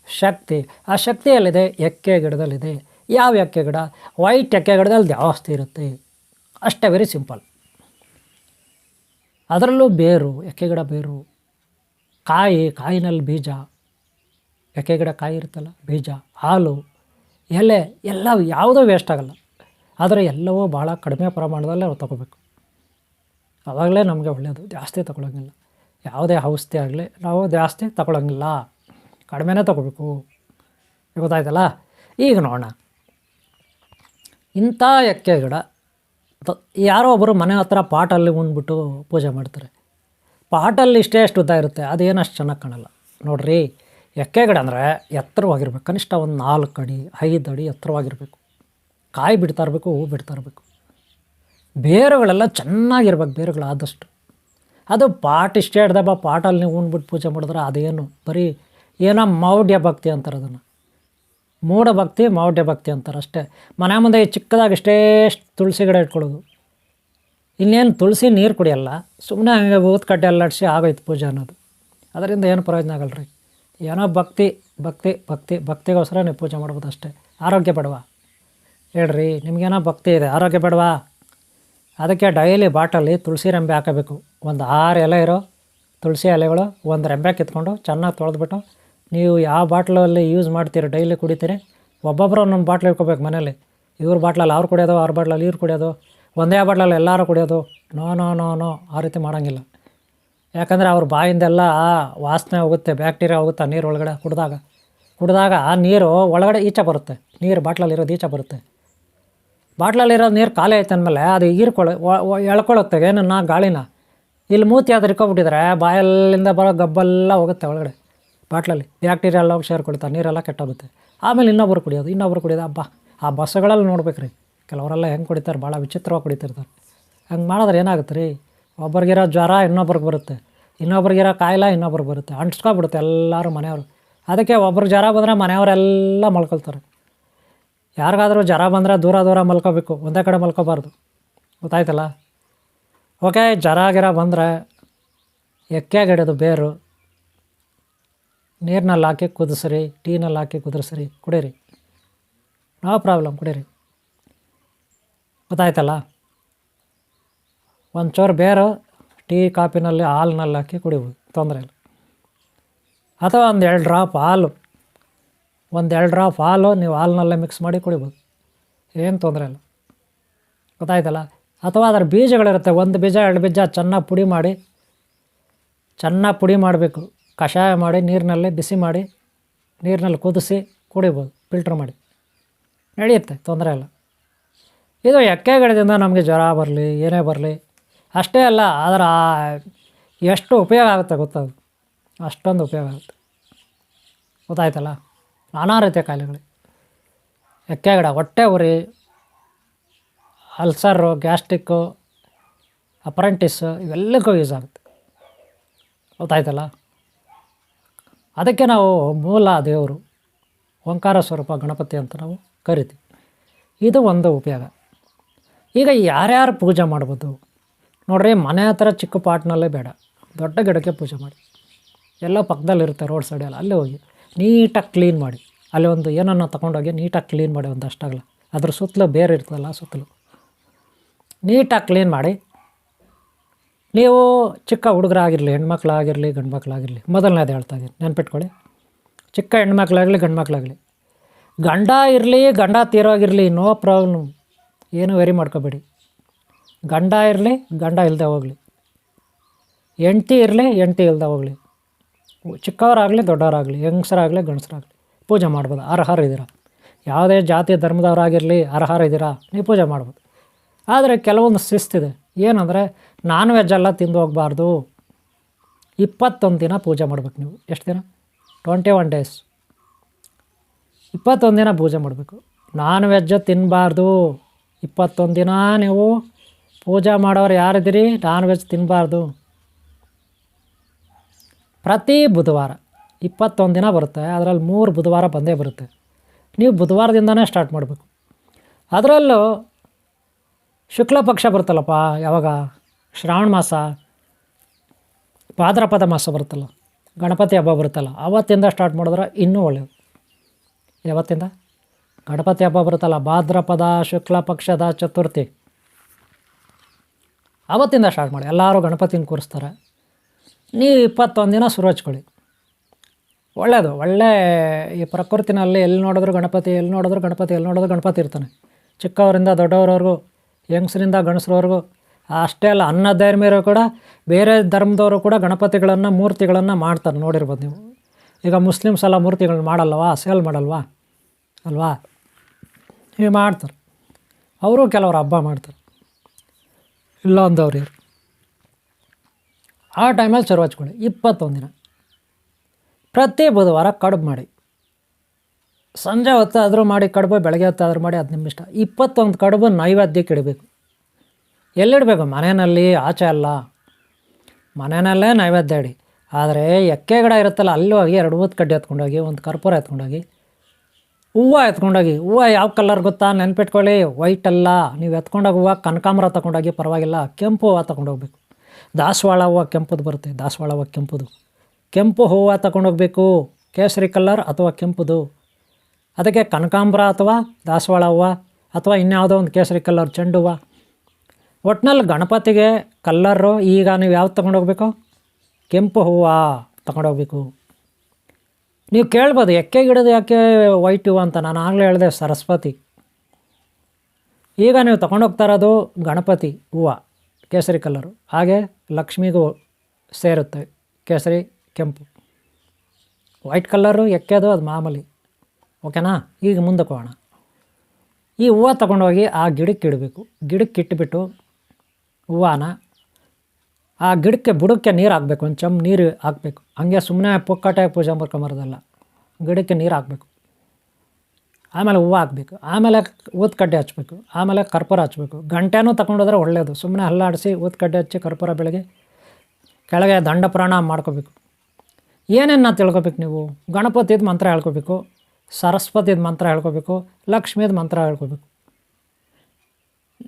ಶಕ್ತಿ. ಆ ಶಕ್ತಿಯಲ್ಲಿದೆ, ಎಕ್ಕೆ ಗಿಡದಲ್ಲಿದೆ. ಯಾವ ಎಕ್ಕೆ ಗಿಡ? ವೈಟ್ ಎಕ್ಕೆ ಗಿಡದಲ್ಲಿ ಜಾಸ್ತಿ ಇರುತ್ತೆ ಅಷ್ಟೇ. Very simple. ಅದರಲ್ಲೂ ಬೇರು, ಎಕ್ಕೆ ಗಿಡ ಬೇರು. ಕಾಯಿನಲ್ಲಿ ಬೀಜ, ಎಕ್ಕೆ ಗಿಡ ಕಾಯಿ ಇರುತ್ತಲ್ಲ, ಬೀಜ, ಹಾಲು, ಎಲೆ ಎಲ್ಲ ಯಾವುದೂ ವೇಸ್ಟ್ ಆಗೋಲ್ಲ. ಆದರೆ ಎಲ್ಲವೂ ಭಾಳ ಕಡಿಮೆ ಪ್ರಮಾಣದಲ್ಲೇ ನಾವು ತೊಗೋಬೇಕು. ಆವಾಗಲೇ ನಮಗೆ ಒಳ್ಳೆಯದು. ಜಾಸ್ತಿ ತೊಗೊಳಂಗಿಲ್ಲ. ಯಾವುದೇ ಔಷಧಿ ಆಗಲಿ ನಾವು ಜಾಸ್ತಿ ತೊಗೊಳಂಗಿಲ್ಲ, ಕಡಿಮೆನೇ ತೊಗೋಬೇಕು. ಗೊತ್ತಾಯ್ತಲ್ಲ? ಈಗ ನೋಡೋಣ. ಇಂಥ ಎಕ್ಕೆ ಗಿಡ ಯಾರೋ ಒಬ್ಬರು ಮನೆ ಹತ್ರ ಪಾಟಲ್ಲಿ ಉಂಡ್ಬಿಟ್ಟು ಪೂಜೆ ಮಾಡ್ತಾರೆ. ಪಾಟಲ್ಲಿ ಇಷ್ಟು ಉದ್ದ ಇರುತ್ತೆ, ಅದೇನು ಅಷ್ಟು ಚೆನ್ನಾಗಿ ಕಾಣಲ್ಲ. ನೋಡಿರಿ, ಎಕ್ಕೆ ಗಿಡ ಅಂದರೆ ಎತ್ತರವಾಗಿರ್ಬೇಕು. ಕನಿಷ್ಠ ಒಂದು 4 ಅಡಿ 5 ಅಡಿ ಎತ್ತರವಾಗಿರಬೇಕು. ಕಾಯಿ ಬಿಡ್ತಾ ಇರಬೇಕು, ಹೂ ಬಿಡ್ತಾ ಇರಬೇಕು. ಬೇರುಗಳೆಲ್ಲ ಚೆನ್ನಾಗಿರ್ಬೇಕು, ಬೇರುಗಳು ಆದಷ್ಟು. ಅದು ಪಾಟ್ ಇಷ್ಟೇ ಹಿಡ್ದಪ್ಪ, ಪಾಟಲ್ಲಿ ನೀವು ಉಂಡ್ಬಿಟ್ಟು ಪೂಜೆ ಮಾಡಿದ್ರೆ ಅದೇನು ಬರೀ ಏನೋ ಮೌಢ್ಯ ಭಕ್ತಿ ಅಂತಾರೆ. ಅದನ್ನು ಮೂಢ ಭಕ್ತಿ, ಮೌಢ್ಯ ಭಕ್ತಿ ಅಂತಾರೆ ಅಷ್ಟೇ. ಮನೆ ಮುಂದೆ ಚಿಕ್ಕದಾಗಿ ಇಷ್ಟೇ ತುಳಸಿ ಗಿಡ ಇಟ್ಕೊಳ್ಳೋದು. ಇನ್ನೇನು ತುಳಸಿ ನೀರು ಕುಡಿಯಲ್ಲ, ಸುಮ್ಮನೆ ಹಂಗೆ ಊತ್ ಕಡ್ಡೆ ಅಲ್ಲಾಡಿಸಿ ಆಗೋಯ್ತು ಪೂಜೆ ಅನ್ನೋದು. ಅದರಿಂದ ಏನು ಪ್ರಯೋಜನ ಆಗಲ್ಲ ರೀ. ಏನೋ ಭಕ್ತಿಗೋಸ್ಕರ ನೀವು ಪೂಜೆ ಮಾಡ್ಬೋದು ಅಷ್ಟೇ. ಆರೋಗ್ಯ ಬೇಡವಾ ಹೇಳ್ರಿ? ನಿಮಗೇನೋ ಭಕ್ತಿ ಇದೆ, ಆರೋಗ್ಯ ಬೇಡವಾ? ಅದಕ್ಕೆ ಡೈಲಿ ಬಾಟಲ್ಲಿ ತುಳಸಿ ರೆಂಬೆ ಹಾಕಬೇಕು. ಒಂದು 6 ಎಲೆ ಇರೋ ತುಳಸಿ ಎಲೆಗಳು ಒಂದು ರೆಂಬೆ ಕಿತ್ಕೊಂಡು ಚೆನ್ನಾಗಿ ತೊಳೆದ್ಬಿಟ್ಟು, ನೀವು ಯಾವ ಬಾಟ್ಲಲ್ಲಿ ಯೂಸ್ ಮಾಡ್ತೀರಿ, ಡೈಲಿ ಕುಡಿತೀರಿ, ಒಬ್ಬೊಬ್ಬರು ಒಂದೊಂದು ಬಾಟ್ಲ್ ಇಟ್ಕೋಬೇಕು ಮನೇಲಿ. ಇವ್ರ ಬಾಟ್ಲಲ್ಲಿ ಅವ್ರು ಕುಡಿಯೋದು, ಅವ್ರ ಬಾಟ್ಲಲ್ಲಿ ಇವ್ರು ಕುಡಿಯೋದು, ಒಂದೇ ಬಾಟ್ಲಲ್ಲಿ ಎಲ್ಲರೂ ಕುಡಿಯೋದು. ನೋ ನೋ ನೋ ನೋ ಆ ರೀತಿ ಮಾಡೋಂಗಿಲ್ಲ. ಯಾಕಂದರೆ ಅವ್ರ ಬಾಯಿಂದೆಲ್ಲ ವಾಸನೆ ಹೋಗುತ್ತೆ, ಬ್ಯಾಕ್ಟೀರಿಯಾ ಹೋಗುತ್ತೆ ನೀರು ಒಳಗಡೆ. ಕುಡಿದಾಗ ಆ ನೀರು ಒಳಗಡೆ ಈಚೆ ಬರುತ್ತೆ. ನೀರು ಬಾಟ್ಲಲ್ಲಿರೋದು ಈಚೆ ಬರುತ್ತೆ. ಬಾಟ್ಲಲ್ಲಿರೋದು ನೀರು ಖಾಲಿ ಆಯ್ತು ಅಂದಮೇಲೆ ಅದು ಎಳ್ಕೊಳ್ಳುತ್ತೆ ಏನನ್ನ, ಗಾಳಿನ. ಇಲ್ಲಿ ಮೂತಿ ಅದು ಇಟ್ಕೊಬಿಟ್ಟಿದ್ರೆ ಬಾಯಲ್ಲಿಂದ ಬರೋ ಗಬ್ಬೆಲ್ಲ ಹೋಗುತ್ತೆ ಒಳಗಡೆ. ಬಾಟ್ಲಲ್ಲಿ ಬ್ಯಾಕ್ಟೀರಿಯಾ ಎಲ್ಲ ಹೋಗಿ ಸೇರ್ಕೊಳ್ತಾರೆ, ನೀರೆಲ್ಲ ಕೆಟ್ಟೋಗುತ್ತೆ. ಆಮೇಲೆ ಇನ್ನೊಬ್ಬರು ಕುಡಿಯೋದು. ಹಬ್ಬ ಆ ಬಸ್ಸುಗಳಲ್ಲಿ ನೋಡ್ಬೇಕು ರೀ, ಕೆಲವರೆಲ್ಲ ಹೆಂಗೆ ಕುಡಿತಾರೆ, ಭಾಳ ವಿಚಿತ್ರವಾಗಿ ಕುಡಿತಿರ್ತಾರೆ. ಹಂಗೆ ಮಾಡಿದ್ರೆ ಏನಾಗುತ್ತೆ ರೀ? ಒಬ್ರಿಗಿರೋ ಜ್ವರ ಇನ್ನೊಬ್ರಿಗೆ ಬರುತ್ತೆ, ಇನ್ನೊಬ್ರಿಗಿರೋ ಕಾಯಿಲೆ ಇನ್ನೊಬ್ರಿಗೆ ಬರುತ್ತೆ, ಅಂಟಿಸ್ಕೊಬಿಡುತ್ತೆ ಎಲ್ಲರೂ ಮನೆಯವರು. ಅದಕ್ಕೆ ಒಬ್ರಿಗೆ ಜ್ವರ ಬಂದರೆ ಮನೆಯವರೆಲ್ಲ ಮಲ್ಕೊಳ್ತಾರೆ. ಯಾರಿಗಾದರೂ ಜ್ವರ ಬಂದರೆ ದೂರ ಮಲ್ಕೋಬೇಕು, ಒಂದೇ ಕಡೆ ಮಲ್ಕೋಬಾರ್ದು. ಗೊತ್ತಾಯ್ತಲ್ಲ? ಓಕೆ, ಜ್ವರ ಗಿರ ಬಂದರೆ ಎಕ್ಕೆ ಗಿಡದ ಬೇರು ನೀರಿನಲ್ಲಿ ಹಾಕಿ ಕುದಿಸ್ರಿ, ಟೀನಲ್ಲಿ ಹಾಕಿ ಕುದಿಸ್ರಿ, ಕುಡೀರಿ, ನೋ ಪ್ರಾಬ್ಲಮ್, ಕುಡೀರಿ. ಗೊತ್ತಾಯ್ತಲ್ಲ? ಒಂಚೂರು ಬೇರು ಟೀ ಕಾಫಿನಲ್ಲಿ ಹಾಲಿನಲ್ಲಿ ಹಾಕಿ ಕುಡಿಬೋದು, ತೊಂದರೆ ಇಲ್ಲ. ಅಥವಾ ಒಂದು 2 ಡ್ರಾಪ್ ಹಾಲು, 1-2 ಡ್ರಾಪ್ ಹಾಲು ನೀವು ಹಾಲಿನಲ್ಲೇ ಮಿಕ್ಸ್ ಮಾಡಿ ಕುಡಿಬೋದು, ಏನು ತೊಂದರೆ ಇಲ್ಲ. ಗೊತ್ತಾಯ್ತಲ್ಲ? ಅಥವಾ ಅದರ ಬೀಜಗಳಿರುತ್ತೆ, 1 ಬೀಜ 2 ಬೀಜ ಚೆನ್ನಾಗಿ ಪುಡಿ ಮಾಡಬೇಕು. ಕಷಾಯ ಮಾಡಿ ನೀರಿನಲ್ಲಿ ಬಿಸಿ ಮಾಡಿ ನೀರಿನಲ್ಲಿ ಕುದಿಸಿ ಕುಡಿಬೋದು, ಫಿಲ್ಟ್ರ್ ಮಾಡಿ, ನಡೆಯುತ್ತೆ, ತೊಂದರೆ ಇಲ್ಲ. ಇದು ಎಕ್ಕೆ ಗಿಡದಿಂದ ನಮಗೆ ಜ್ವರ ಬರಲಿ ಏನೇ ಬರಲಿ ಅಷ್ಟೇ ಅಲ್ಲ, ಅದರ ಎಷ್ಟು ಉಪಯೋಗ ಆಗುತ್ತೆ ಗೊತ್ತದು, ಅಷ್ಟೊಂದು ಉಪಯೋಗ ಆಗುತ್ತೆ. ಗೊತ್ತಾಯ್ತಲ್ಲ? ನಾನಾ ರೀತಿಯ ಕಾಯಿಲೆಗಳು ಎಕ್ಕೆ ಗಿಡ, ಹೊಟ್ಟೆ ಉರಿ, ಅಲ್ಸರು, ಗ್ಯಾಸ್ಟ್ರಿಕ್ಕು, ಅಪ್ರೆಂಟಿಸ್ಸು ಇವೆಲ್ಲಕ್ಕೂ ಯೂಸ್ ಆಗುತ್ತೆ. ಗೊತ್ತಾಯ್ತಲ್ಲ? ಅದಕ್ಕೆ ನಾವು ಮೂಲ ದೇವರು ಓಂಕಾರ ಸ್ವರೂಪ ಗಣಪತಿ ಅಂತ ನಾವು ಕರಿತೀವಿ. ಇದು ಒಂದು ಉಪಯೋಗ. ಈಗ ಯಾರ್ಯಾರು ಪೂಜೆ ಮಾಡ್ಬೋದು ನೋಡ್ರಿ, ಮನೆ ಹತ್ರ ಚಿಕ್ಕ ಪಾಟ್ನಲ್ಲೇ ಬೇಡ, ದೊಡ್ಡ ಗಿಡಕ್ಕೆ ಪೂಜೆ ಮಾಡಿ. ಎಲ್ಲ ಪಕ್ಕದಲ್ಲಿರುತ್ತೆ ರೋಡ್ ಸೈಡೆಲ್ಲ, ಅಲ್ಲೇ ಹೋಗಿ ನೀಟಾಗಿ ಕ್ಲೀನ್ ಮಾಡಿ, ಅಲ್ಲಿ ಒಂದು ಏನನ್ನ ತೊಗೊಂಡೋಗಿ ನೀಟಾಗಿ ಕ್ಲೀನ್ ಮಾಡಿ, ಒಂದು ಅಷ್ಟಾಗಲ್ಲ, ಅದ್ರ ಸುತ್ತಲೂ ಬೇರೆ ಇರ್ತದಲ್ಲ, ಸುತ್ತಲೂ ನೀಟಾಗಿ ಕ್ಲೀನ್ ಮಾಡಿ. ನೀವು ಚಿಕ್ಕ ಹುಡುಗರಾಗಿರಲಿ, ಹೆಣ್ಮಕ್ಳಾಗಿರಲಿ, ಗಂಡು ಮಕ್ಕಳಾಗಿರಲಿ, ಮೊದಲನೇದು ಹೇಳ್ತಾ ಇದ್ದೀನಿ, ನೆನ್ಪಿಟ್ಕೊಳ್ಳಿ. ಚಿಕ್ಕ ಹೆಣ್ಮಕ್ಳಾಗಲಿ ಗಂಡು ಮಕ್ಕಳಾಗಲಿ, ಗಂಡ ಇರಲಿ ಗಂಡ ತೀರೋಗಿರಲಿ, ನೋ ಪ್ರಾಬ್ಲಮ್, ಏನು ವೆರಿ ಮಾಡ್ಕೋಬೇಡಿ. ಗಂಡ ಇರಲಿ ಗಂಡ ಇಲ್ಲದೆ ಹೋಗಲಿ, ಹೆಂಡ್ತಿ ಇರಲಿ ಹೆಂಡ್ತಿ ಇಲ್ಲದೆ ಹೋಗಲಿ, ಚಿಕ್ಕವರಾಗಲಿ ದೊಡ್ಡವರಾಗಲಿ, ಹೆಂಗಸರಾಗಲಿ ಗಂಡಸರಾಗಲಿ ಪೂಜೆ ಮಾಡ್ಬೋದು. ಅರ್ಹರಿದ್ದೀರಾ, ಯಾವುದೇ ಜಾತಿ ಧರ್ಮದವರಾಗಿರಲಿ ಅರ್ಹರಿದ್ದೀರಾ, ನೀವು ಪೂಜೆ ಮಾಡ್ಬೋದು. ಆದರೆ ಕೆಲವೊಂದು ಶಿಸ್ತಿದೆ, ಏನಂದರೆ ನಾನ್ ವೆಜ್ ಎಲ್ಲ ತಿಂದು ಹೋಗಬಾರ್ದು. 21 ದಿನ ಪೂಜೆ ಮಾಡ್ಬೇಕು ನೀವು. ಎಷ್ಟು ದಿನ? 21 ಡೇಸ್, 21 ದಿನ ಪೂಜೆ ಮಾಡಬೇಕು. ನಾನ್ ವೆಜ್ ತಿನ್ನಬಾರ್ದು. 21 ದಿನ ನೀವು ಪೂಜೆ ಮಾಡೋರು ಯಾರಿದ್ದೀರಿ, ನಾನ್ ವೆಜ್ ತಿನ್ನಬಾರ್ದು. ಪ್ರತಿ ಬುಧವಾರ 21 ದಿನ ಬರುತ್ತೆ, ಅದರಲ್ಲಿ 3 ಬುಧವಾರ ಬಂದೇ ಬರುತ್ತೆ. ನೀವು ಬುಧವಾರದಿಂದನೇ ಸ್ಟಾರ್ಟ್ ಮಾಡಬೇಕು. ಅದರಲ್ಲೂ ಶುಕ್ಲ ಪಕ್ಷ ಬರುತ್ತಲ್ಲಪ್ಪ, ಯಾವಾಗ? ಶ್ರಾವಣ ಮಾಸ, ಭಾದ್ರಪದ ಮಾಸ ಬರುತ್ತಲ್ಲ, ಗಣಪತಿ ಹಬ್ಬ ಬರುತ್ತಲ್ಲ, ಆವತ್ತಿಂದ ಸ್ಟಾರ್ಟ್ ಮಾಡಿದ್ರೆ ಇನ್ನೂ ಒಳ್ಳೆಯದು. ಯಾವತ್ತಿಂದ? ಗಣಪತಿ ಹಬ್ಬ ಬರುತ್ತಲ್ಲ, ಭಾದ್ರಪದ ಶುಕ್ಲ ಪಕ್ಷದ ಚತುರ್ಥಿ, ಆವತ್ತಿಂದ ಸ್ಟಾರ್ಟ್ ಮಾಡಿ. ಎಲ್ಲರೂ ಗಣಪತಿನ ಕೂರಿಸ್ತಾರೆ, ನೀವು 21 ದಿನ ಶುರು ಹಚ್ಕೊಳ್ಳಿ. ಒಳ್ಳೆಯದು. ಒಳ್ಳೆ ಈ ಪ್ರಕೃತಿನಲ್ಲಿ ಎಲ್ಲಿ ನೋಡಿದ್ರು ಗಣಪತಿ, ಎಲ್ಲಿ ನೋಡಿದ್ರು ಗಣಪತಿ, ಎಲ್ಲಿ ನೋಡಿದ್ರು ಗಣಪತಿ ಇರ್ತಾನೆ. ಚಿಕ್ಕವರಿಂದ ದೊಡ್ಡವರವರೆಗೂ, ಹೆಂಗಸರಿಂದ ಗಂಡಸರವರೆಗೂ. ಅಷ್ಟೇ ಅಲ್ಲ, ಅನ್ನಧರ್ಮೀಯರು ಕೂಡ, ಬೇರೆ ಧರ್ಮದವರು ಕೂಡ ಗಣಪತಿಗಳನ್ನು, ಮೂರ್ತಿಗಳನ್ನು ಮಾಡ್ತಾರೆ, ನೋಡಿರ್ಬೋದು ನೀವು. ಈಗ ಮುಸ್ಲಿಮ್ಸ್ ಎಲ್ಲ ಮೂರ್ತಿಗಳನ್ನ ಮಾಡಲ್ವಾ, ಸೇಲ್ ಮಾಡಲ್ವಾ ಅಲ್ವಾ? ನೀವು ಮಾಡ್ತಾರೆ, ಅವರು ಕೆಲವರು ಹಬ್ಬ ಮಾಡ್ತಾರೆ, ಇಲ್ಲ ಅಂದವ್ರು ಇರು. ಆ ಟೈಮಲ್ಲಿ ಶುರು ಹಚ್ಕೊಳ್ಳಿ. 21 ದಿನ ಪ್ರತಿ ಬುಧವಾರ ಕಡುಬು ಮಾಡಿ, ಸಂಜೆ ಹೊತ್ತಾದರೂ ಮಾಡಿ ಕಡುಬು, ಬೆಳಗ್ಗೆ ಹೊತ್ತಾದರೂ ಮಾಡಿ, ಅದು ನಿಮ್ಮ ಇಷ್ಟ. 21 ಕಡುಬು ನೈವೇದ್ಯಕ್ಕೆ ಇಡಬೇಕು. ಎಲ್ಲಿಡಬೇಕು? ಮನೆಯಲ್ಲಿ, ಆಚೆ ಅಲ್ಲ, ಮನೆಯಲ್ಲೇ ನೈವೇದ್ಯ ಇಡಿ. ಆದರೆ ಎಕ್ಕೆ ಗಿಡ ಇರುತ್ತಲ್ಲ, ಅಲ್ಲಿ ಹೋಗಿ 2 ಊದು ಕಡ್ಡಿ ಎತ್ಕೊಂಡೋಗಿ, ಒಂದು ಕರ್ಪೂರ ಎತ್ಕೊಂಡೋಗಿ, ಹೂವು ಎತ್ಕೊಂಡೋಗಿ. ಹೂವು ಯಾವ ಕಲರ್ ಗೊತ್ತಾ? ನೆನ್ಪಿಟ್ಕೊಳ್ಳಿ, ವೈಟ್ ಅಲ್ಲ. ನೀವು ಎತ್ಕೊಂಡೋಗಿ ಹೂವು ಕನಕಾಂಬರ ತೊಗೊಂಡೋಗಿ ಪರವಾಗಿಲ್ಲ, ಕೆಂಪು ಹೂವು ತೊಗೊಂಡೋಗ್ಬೇಕು. ದಾಸವಾಳ ಹೂವು ಕೆಂಪುದು ಬರುತ್ತೆ, ದಾಸವಾಳ ಹೂವು ಕೆಂಪುದು, ಕೆಂಪು ಹೂವು ತೊಗೊಂಡೋಗ್ಬೇಕು. ಕೇಸರಿ ಕಲರ್ ಅಥವಾ ಕೆಂಪುದು, ಅದಕ್ಕೆ ಕನಕಾಂಬರ ಅಥವಾ ದಾಸವಾಳ ಹೂವು ಅಥವಾ ಇನ್ಯಾವುದೋ ಒಂದು ಕೇಸರಿ ಕಲರ್ ಚೆಂಡು ಹೂವು. ಒಟ್ಟಿನಲ್ಲಿ ಗಣಪತಿಗೆ ಕಲ್ಲರು ಈಗ ನೀವು ಯಾವ್ದು ತೊಗೊಂಡೋಗ್ಬೇಕು? ಕೆಂಪು ಹೂವು ತೊಗೊಂಡೋಗ್ಬೇಕು. ನೀವು ಕೇಳ್ಬೋದು, ಎಕ್ಕೆ ಗಿಡದ ಯಾಕೆ ವೈಟ್ ಹೂವು ಅಂತ. ನಾನು ಆಗಲೇ ಹೇಳಿದೆ, ಸರಸ್ವತಿ. ಈಗ ನೀವು ತೊಗೊಂಡೋಗ್ತಾ ಇರೋದು ಗಣಪತಿ ಹೂವು ಕೇಸರಿ ಕಲರು, ಹಾಗೆ ಲಕ್ಷ್ಮಿಗೂ ಸೇರುತ್ತೆ ಕೇಸರಿ ಕೆಂಪು. ವೈಟ್ ಕಲರು ಎಕ್ಕೆದು ಅದು ಮಾಮೂಲಿ, ಓಕೆನಾ? ಈಗ ಮುಂದಕ್ಕೆ ಹೋಗೋಣ. ಈ ಹೂವು ತೊಗೊಂಡೋಗಿ ಆ ಗಿಡಕ್ಕೆ ಇಡಬೇಕು. ಗಿಡಕ್ಕೆ ಇಟ್ಬಿಟ್ಟು ಹೂವನ ಆ ಗಿಡಕ್ಕೆ ಬುಡಕ್ಕೆ ನೀರು ಹಾಕಬೇಕು, ಒಂದು ಚಮ್ ನೀರು ಹಾಕಬೇಕು. ಹಂಗೆ ಸುಮ್ಮನೆ ಪುಕ್ಕಟೆ ಪೂಜೆ ಮಾಡ್ಕೊಂಬರೋದಲ್ಲ, ಗಿಡಕ್ಕೆ ನೀರು ಹಾಕಬೇಕು. ಆಮೇಲೆ ಹೂವು ಹಾಕಬೇಕು, ಆಮೇಲೆ ಊದು ಕಡ್ಡಿ ಹಚ್ಚಬೇಕು, ಆಮೇಲೆ ಕರ್ಪೂರ ಹಚ್ಚಬೇಕು. ಗಂಟೆನೂ ತಗೊಂಡೋದ್ರೆ ಒಳ್ಳೆಯದು. ಸುಮ್ಮನೆ ಹಲ್ಲಾಡಿಸಿ ಊದು ಕಡ್ಡಿ ಹಚ್ಚಿ ಕರ್ಪೂರ ಬೆಳಗ್ಗೆ ಕೆಳಗೆ ದಂಡ ಪ್ರಾಣ ಮಾಡ್ಕೋಬೇಕು. ಏನೇನು ತಿಳ್ಕೊಬೇಕು ನೀವು? ಗಣಪತಿದು ಮಂತ್ರ ಹೇಳ್ಕೋಬೇಕು, ಸರಸ್ವತಿದ ಮಂತ್ರ ಹೇಳ್ಕೋಬೇಕು, ಲಕ್ಷ್ಮೀದ ಮಂತ್ರ ಹೇಳ್ಕೋಬೇಕು.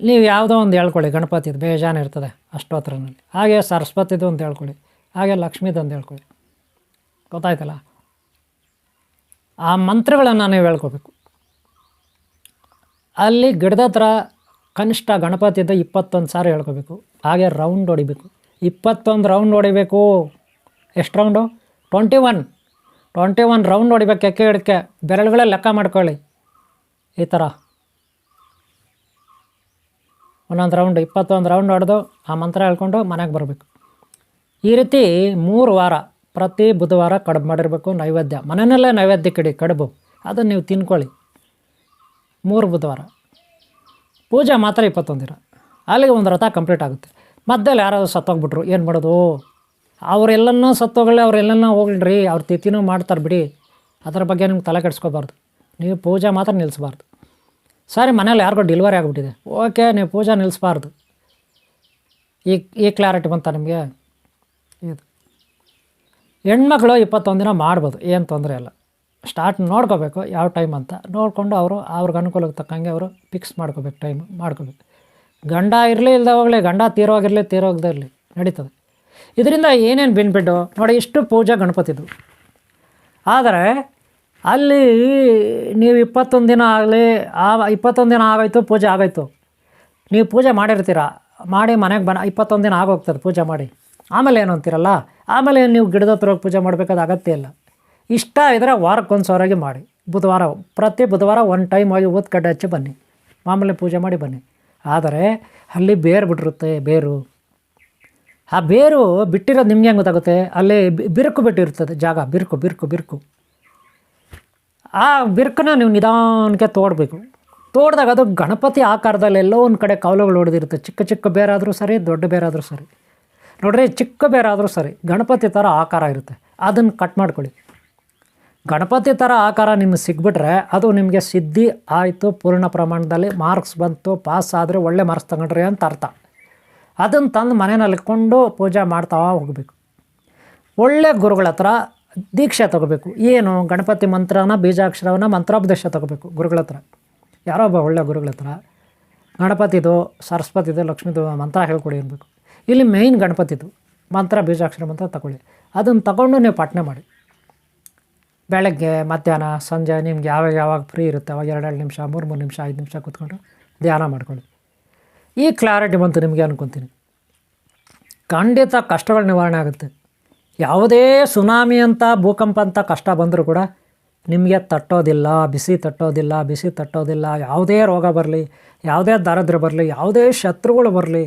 ನೀವು ಯಾವುದೋ ಒಂದು ಹೇಳ್ಕೊಳ್ಳಿ, ಗಣಪತಿದು ಬೇಜಾನು ಇರ್ತದೆ ಅಷ್ಟೋತ್ತರನಲ್ಲಿ. ಹಾಗೆ ಸರಸ್ವತಿದು ಅಂತ ಹೇಳ್ಕೊಳ್ಳಿ. ಹಾಗೆ ಲಕ್ಷ್ಮೀದಂದು ಹೇಳ್ಕೊಳ್ಳಿ. ಗೊತ್ತಾಯ್ತಲ್ಲ? ಆ ಮಂತ್ರಗಳನ್ನು ನೀವು ಹೇಳ್ಕೋಬೇಕು. ಅಲ್ಲಿ ಗಿಡದ ಹತ್ರ ಕನಿಷ್ಠ ಗಣಪತಿಯಿಂದ 21 ಸಾರಿ ಹೇಳ್ಕೋಬೇಕು. ಹಾಗೆ ರೌಂಡ್ ಹೊಡಿಬೇಕು. 21 ರೌಂಡ್ ಹೊಡಿಬೇಕು. ಎಷ್ಟು ರೌಂಡು? 21 ರೌಂಡ್ ಹೊಡಿಬೇಕು. ಎಕ್ಕೆ ಗಿಡಕ್ಕೆ ಬೆರಳುಗಳೇ ಲೆಕ್ಕ ಮಾಡ್ಕೊಳ್ಳಿ. ಈ ಥರ ಒಂದೊಂದು ರೌಂಡ್ 21 ರೌಂಡ್ ಹೊಡೆದು ಆ ಮಂತ್ರ ಹೇಳ್ಕೊಂಡು ಮನೆಗೆ ಬರಬೇಕು. ಈ ರೀತಿ 3 ವಾರ ಪ್ರತಿ ಬುಧವಾರ ಕಡುಬು ಮಾಡಿರಬೇಕು. ನೈವೇದ್ಯ ಮನೆಯಲ್ಲೇ ನೈವೇದ್ಯಕ್ಕೆ ಇಡಿ ಕಡುಬು, ಅದನ್ನು ನೀವು ತಿನ್ಕೊಳ್ಳಿ. 3 ಬುಧವಾರ ಪೂಜೆ ಮಾತ್ರ 21 ದಿನ. ಅಲ್ಲಿಗೆ ಒಂದು ವ್ರತ ಕಂಪ್ಲೀಟ್ ಆಗುತ್ತೆ. ಮಧ್ಯದಲ್ಲಿ ಯಾರಾದರೂ ಸತ್ತೋಗ್ಬಿಟ್ರು ಏನು ಮಾಡೋದು? ಅವರೆಲ್ಲನೂ ಸತ್ತೋಗಲಿ, ಅವರೆಲ್ಲನೂ ಹೋಗ್ಲಿ, ಅವ್ರ ತಿಥಿನೂ ಮಾಡ್ತಾರೆ ಬಿಡಿ. ಅದರ ಬಗ್ಗೆ ನಿಮ್ಗೆ ತಲೆ ಕೆಡಿಸ್ಕೋಬಾರ್ದು. ನೀವು ಪೂಜೆ ಮಾತ್ರ ನಿಲ್ಲಿಸ್ಬಾರ್ದು. ಸರಿ, ಮನೇಲಿ ಯಾರಿಗೋ ಡೆಲಿವರಿ ಆಗಿಬಿಟ್ಟಿದೆ, ಓಕೆ, ನೀವು ಪೂಜೆ ನಿಲ್ಲಿಸ್ಬಾರ್ದು. ಈ ಕ್ಲಾರಿಟಿ ಬಂತ ನಿಮಗೆ? ಇದು ಹೆಣ್ಮಕ್ಳು 21 ದಿನ ಮಾಡ್ಬೋದು, ಏನು ತೊಂದರೆ ಇಲ್ಲ. ಸ್ಟಾರ್ಟ್ ನೋಡ್ಕೋಬೇಕು ಯಾವ ಟೈಮ್ ಅಂತ ನೋಡಿಕೊಂಡು ಅವ್ರಿಗೆ ಅನುಕೂಲಕ್ಕೆ ತಕ್ಕಂಗೆ ಅವರು ಫಿಕ್ಸ್ ಮಾಡ್ಕೋಬೇಕು, ಟೈಮ್ ಮಾಡ್ಕೋಬೇಕು. ಗಂಡ ಇರಲಿ ಇಲ್ಲದೆ ಹೋಗಲಿ, ಗಂಡ ತೀರೋಗಿರಲಿ ತೀರೋಗದೇ ಇರಲಿ, ನಡೀತದೆ. ಇದರಿಂದ ಏನೇನು ಬೆನಿಫಿಟ್ಟು ನೋಡಿ. ಇಷ್ಟು ಪೂಜೆ ಗಣಪತಿದು. ಆದರೆ ಅಲ್ಲಿ ನೀವು 21 ದಿನ ಆಗಲಿ, 21 ದಿನ ಆಗೋಯ್ತು, ಪೂಜೆ ಆಗೋಯ್ತು, ನೀವು ಪೂಜೆ ಮಾಡಿರ್ತೀರ, ಮಾಡಿ ಮನೆಗೆ 21 ದಿನ ಆಗೋಗ್ತದೆ ಪೂಜೆ ಮಾಡಿ. ಆಮೇಲೆ ಏನು ಅಂತೀರಲ್ಲ, ಆಮೇಲೆ ನೀವು ಗಿಡದ ಹತ್ರ ಹೋಗಿ ಪೂಜೆ ಮಾಡಬೇಕಾದ ಅಗತ್ಯ ಇಲ್ಲ. ಇಷ್ಟ ಇದ್ದರೆ ವಾರಕ್ಕೊಂದು ಸಾರಾಗಿ ಮಾಡಿ. ಪ್ರತಿ ಬುಧವಾರ ಒಂದು ಟೈಮ್ ಹೋಗಿ ಕಡ್ಡೆ ಹಚ್ಚಿ ಬನ್ನಿ, ಮಾಮೂಲಿ ಪೂಜೆ ಮಾಡಿ ಬನ್ನಿ. ಆದರೆ ಅಲ್ಲಿ ಬೇರು ಬಿಟ್ಟಿರುತ್ತೆ. ಆ ಬೇರು ಬಿಟ್ಟಿರೋದು ನಿಮ್ಗೆ ಹೆಂಗೆ ಗೊತ್ತಾಗುತ್ತೆ? ಅಲ್ಲಿ ಬಿರುಕು ಬಿಟ್ಟಿರ್ತದೆ ಜಾಗ, ಬಿರುಕು. ಆ ಬಿರುಕನ್ನ ನೀವು ನಿಧಾನಕ್ಕೆ ತೋಡಬೇಕು. ತೋಡಿದಾಗ ಅದು ಗಣಪತಿ ಆಕಾರದಲ್ಲಿ ಎಲ್ಲೋ ಒಂದು ಕಡೆ ಕವಲುಗಳು ಹೊಡೆದಿರುತ್ತೆ. ಚಿಕ್ಕ ಬೇರಾದರೂ ಸರಿ, ದೊಡ್ಡ ಬೇರಾದರೂ ಸರಿ. ನೋಡ್ರಿ, ಚಿಕ್ಕ ಬೇರಾದರೂ ಸರಿ, ಗಣಪತಿ ಥರ ಆಕಾರ ಇರುತ್ತೆ. ಅದನ್ನು ಕಟ್ ಮಾಡ್ಕೊಳ್ಳಿ. ಗಣಪತಿ ಥರ ಆಕಾರ ನಿಮಗೆ ಸಿಗ್ಬಿಟ್ರೆ ಅದು ನಿಮಗೆ ಸಿದ್ಧಿ ಆಯಿತು, ಪೂರ್ಣ ಪ್ರಮಾಣದಲ್ಲಿ ಮಾರ್ಕ್ಸ್ ಬಂತು, ಪಾಸ್ ಆದರೆ ಒಳ್ಳೆ ಮಾರ್ಕ್ಸ್ ತಗೊಂಡ್ರಿ ಅಂತ ಅರ್ಥ. ಅದನ್ನು ತಂದು ಮನೆಯಲ್ಲಿ ಇಟ್ಕೊಂಡು ಪೂಜೆ ಮಾಡ್ತಾ ಹೋಗಬೇಕು. ಒಳ್ಳೆ ಗುರುಗಳ ಹತ್ರ ದೀಕ್ಷೆ ತೊಗೋಬೇಕು. ಏನು? ಗಣಪತಿ ಮಂತ್ರನ, ಬೀಜಾಕ್ಷರವನ್ನು, ಮಂತ್ರೋಪದೇಶ ತೊಗೋಬೇಕು ಗುರುಗಳ ಹತ್ರ. ಯಾರೋ ಒಬ್ಬ ಒಳ್ಳೆ ಗುರುಗಳ ಹತ್ರ ಗಣಪತಿದು, ಸರಸ್ವತಿದು, ಲಕ್ಷ್ಮೀದು ಮಂತ್ರ ಹೇಳ್ಕೊಡಿ ಅನ್ಬೇಕು. ಇಲ್ಲಿ ಮೇಯ್ನ್ ಗಣಪತಿದು ಮಂತ್ರ, ಬೀಜಾಕ್ಷರ ಮಂತ್ರ ತಗೊಳ್ಳಿ. ಅದನ್ನು ತಗೊಂಡು ನೀವು ಪಾಠನೆ ಮಾಡಿ. ಬೆಳಗ್ಗೆ, ಮಧ್ಯಾಹ್ನ, ಸಂಜೆ ನಿಮ್ಗೆ ಯಾವಾಗ ಫ್ರೀ ಇರುತ್ತೆ ಅವಾಗ 2 ನಿಮಿಷ, 3 ನಿಮಿಷ, 5 ನಿಮಿಷ ಕೂತ್ಕೊಂಡು ಧ್ಯಾನ ಮಾಡ್ಕೊಳ್ಳಿ. ಈ ಕ್ಲಾರಿಟಿ ಬಂತು ನಿಮಗೆ ಅನ್ಕೊತೀನಿ. ಖಂಡಿತ ಕಷ್ಟಗಳ ನಿವಾರಣೆ ಆಗುತ್ತೆ. ಯಾವುದೇ ಸುನಾಮಿ ಅಂತ, ಭೂಕಂಪ ಅಂತ ಕಷ್ಟ ಬಂದರೂ ಕೂಡ ನಿಮಗೆ ತಟ್ಟೋದಿಲ್ಲ, ಬಿಸಿ ತಟ್ಟೋದಿಲ್ಲ. ಯಾವುದೇ ರೋಗ ಬರಲಿ, ಯಾವುದೇ ದಾರಿದ್ರ್ಯ ಬರಲಿ, ಯಾವುದೇ ಶತ್ರುಗಳು ಬರಲಿ,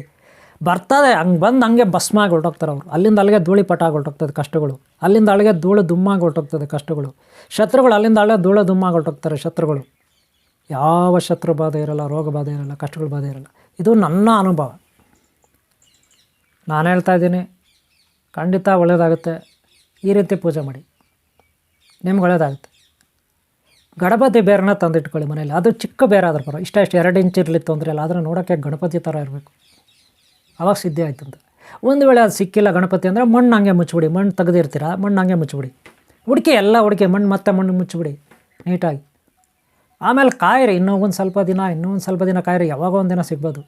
ಬರ್ತದೆ. ಹಂಗೆ ಬಂದು ಹಂಗೆ ಭಸ್ಮ ಆಗಿ ಹೊರಟೋಗ್ತಾರೆ ಅವರು. ಅಲ್ಲಿಂದ ಅಲ್ಲಿಗೆ ಧೂಳಿಪಟ ಆಗಿ ಹೊರಟೋಗ್ತದೆ ಕಷ್ಟಗಳು. ಅಲ್ಲಿಂದ ಅಲ್ಲಿಗೆ ಧೂಳು ದುಮ್ಮಾಗಿ ಹೊರಟೋಗ್ತದೆ ಕಷ್ಟಗಳು. ಶತ್ರುಗಳು ಅಲ್ಲಿಂದ ಅಲ್ಲಿಗೆ ಧೂಳು ದುಮ್ಮಾಗಿ ಹೊರಟೋಗ್ತಾರೆ ಶತ್ರುಗಳು. ಯಾವ ಶತ್ರು ಬಾಧೆ ಇರೋಲ್ಲ, ರೋಗ ಬಾಧೆ ಇರೋಲ್ಲ, ಕಷ್ಟಗಳು ಬಾಧೆ ಇರೋಲ್ಲ. ಇದು ನನ್ನ ಅನುಭವ. ನಾನು ಹೇಳ್ತಾ ಇದ್ದೀನಿ, ಖಂಡಿತ ಒಳ್ಳೆಯದಾಗುತ್ತೆ. ಈ ರೀತಿ ಪೂಜೆ ಮಾಡಿ, ನಿಮ್ಗೆ ಒಳ್ಳೆಯದಾಗುತ್ತೆ. ಗಣಪತಿ ಬೇರನ್ನ ತಂದಿಟ್ಕೊಳ್ಳಿ ಮನೇಲಿ. ಅದು ಚಿಕ್ಕ ಬೇರಾದ್ರೂ ಪರ, ಇಷ್ಟ 2 ಇಂಚ್ ಇರಲಿ ತೊಂದರೆ ಇಲ್ಲ, ಆದರೆ ನೋಡೋಕ್ಕೆ ಗಣಪತಿ ಥರ ಇರಬೇಕು. ಆವಾಗ ಸಿದ್ಧಿ ಆಯ್ತು ಅಂತ. ಒಂದು ವೇಳೆ ಅದು ಸಿಕ್ಕಿಲ್ಲ ಗಣಪತಿ ಅಂದರೆ ಮಣ್ಣು ಹಂಗೆ ಮುಚ್ಚಿಬಿಡಿ. ಮಣ್ಣು ತೆಗೆದಿರ್ತೀರ, ಮಣ್ಣು ಹಂಗೆ ಮುಚ್ಚಿಬಿಡಿ. ಹುಡುಕಿ ಮಣ್ಣು ಮುಚ್ಚಿಬಿಡಿ ನೀಟಾಗಿ. ಆಮೇಲೆ ಕಾಯಿರಿ, ಇನ್ನೂ ಒಂದು ಸ್ವಲ್ಪ ದಿನ ಕಾಯಿರಿ. ಯಾವಾಗ ಒಂದು ದಿನ ಸಿಗ್ಬೋದು.